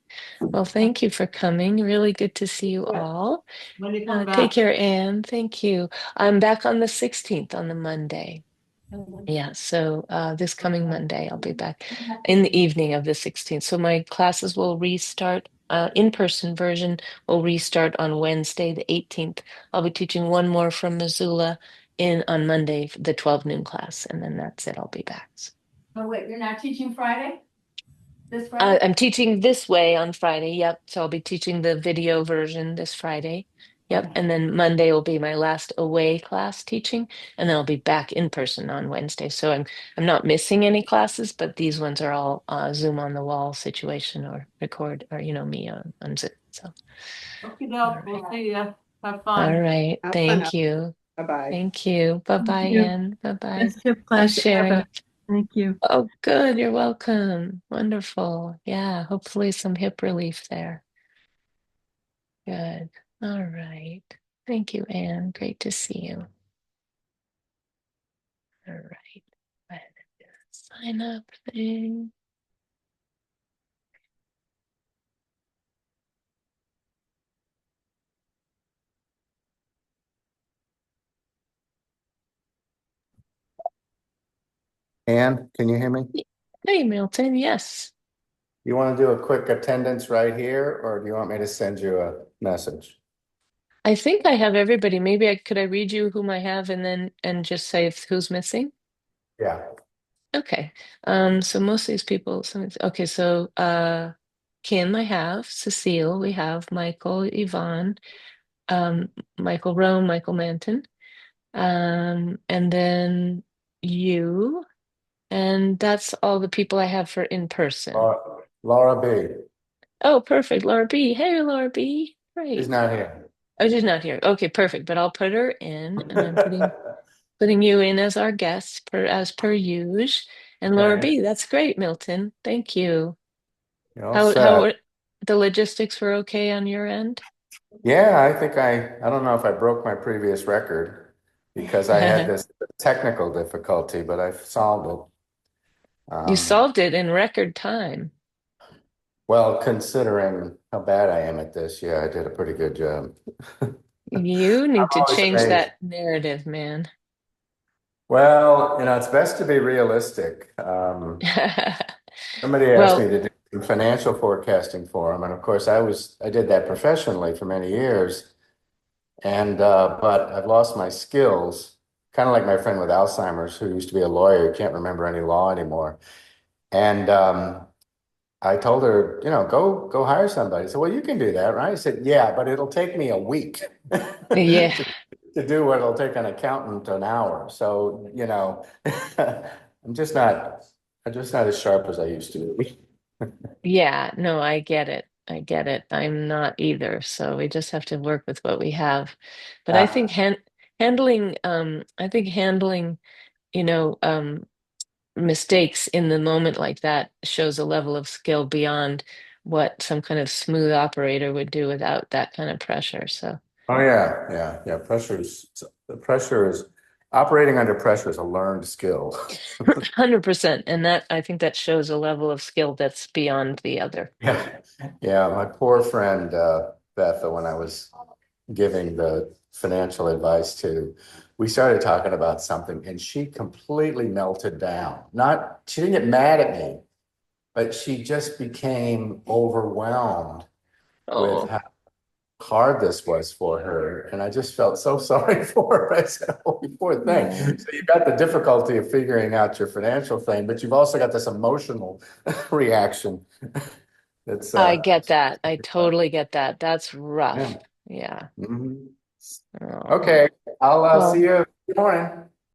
S1: Well, thank you for coming. Really good to see you all.
S2: When you come
S1: Take
S2: back.
S1: care, Anne. Thank you. I'm back on the 16th on the Monday. Yeah, so this coming Monday, I'll be back in the evening of the 16th. So my classes will restart, in-person version will restart on Wednesday, the 18th. I'll be teaching one more from Missoula in on Monday, the 12 noon class, and then that's it. I'll be back.
S2: Oh, wait, you're not teaching Friday? This Friday?
S1: I'm teaching this way on Friday. Yep. So I'll be teaching the video version this Friday. Yep.
S2: Okay.
S1: And then Monday will be my last away class teaching, and then I'll be back in person on Wednesday. So I'm not missing any classes, but these ones are all Zoom on the wall situation or record or me on Zoom. So
S2: Okay,
S1: all
S2: no, we'll
S1: right.
S2: see ya. Have
S1: All
S2: fun.
S1: right.
S5: Have fun.
S1: Thank you.
S5: Bye-bye.
S1: Thank you.
S4: Thank
S1: Bye-bye,
S4: you.
S1: Ann. Bye-bye.
S4: Best hip
S1: Bye,
S4: class ever.
S1: Sherry.
S4: Thank you.
S1: Oh, good. You're welcome. Wonderful. Yeah, hopefully some hip relief there. Good. All right. Thank you, Anne. Great to see you. All right. Go ahead and do the sign up thing.
S3: Ann, can you hear me?
S1: Hey, Milton. Yes.
S3: You want to do a quick attendance right here, or do you want me to send you a message?
S1: I think I have everybody. Maybe could I read you whom I have and then just say who's missing?
S3: Yeah.
S1: Okay. So most of these people, okay, so Kim I have, Cecile, we have Michael, Yvonne, Michael Rome, Michael Manton, and then you. And that's all the people I have for in person.
S3: Laura B.
S1: Oh, perfect. Laura B. Hey, Laura B.
S3: She's
S1: Great.
S3: not here.
S1: Oh, she's not here. Okay, perfect. But I'll put her in, and I'm putting you in as our guest as per usual. And Laura
S3: Okay.
S1: B. That's great, Milton. Thank you.
S3: You're all
S1: How
S3: set.
S1: the logistics were okay on your end?
S3: Yeah, I think I don't know if I broke my previous record because I had this technical difficulty, but I've solved it.
S1: You solved it in record time.
S3: Well, considering how bad I am at this, yeah, I did a pretty good job.
S1: You need to
S3: Always
S1: change
S3: amazed.
S1: that narrative, man.
S3: Well, it's best to be realistic. Somebody asked me
S1: Well,
S3: to do some financial forecasting for them, and of course, I did that professionally for many years, and but I've lost my skills, kind of like my friend with Alzheimer's who used to be a lawyer, who can't remember any law anymore. And I told her, go hire somebody. So, well, you can do that, right? I said, yeah, but it'll take me a week
S1: Yeah.
S3: to do what it'll take an accountant an hour. So, I'm just not, I'm just not as sharp as I used to be.
S1: Yeah, no, I get it. I get it. I'm not either. So we just have to work with what we have. But I think
S3: Ah,
S1: handling, you know, mistakes in the moment like that shows a level of skill beyond what some kind of smooth operator would do without that kind of pressure. So
S3: oh yeah, yeah, yeah. The pressure is operating under pressure is a learned skill.
S1: 100%. And that I think that shows a level of skill that's beyond the other.
S3: Yeah, yeah. My poor friend Beth, when I was giving the financial advice to, we started talking about something, and she completely melted down. Not, she didn't get mad at me, but she just became overwhelmed with
S1: Oh,
S3: how hard this was for her. And I just felt so sorry for her. I said, oh, you poor thing.
S1: oh.
S3: So you've got the difficulty of figuring out your financial thing, but you've also got this emotional reaction. It's
S1: I get that. I totally get that. That's
S3: yeah.
S1: rough. Yeah.
S3: Mhm.
S1: Oh.
S3: Okay, I'll see
S1: Well,
S3: you in the morning.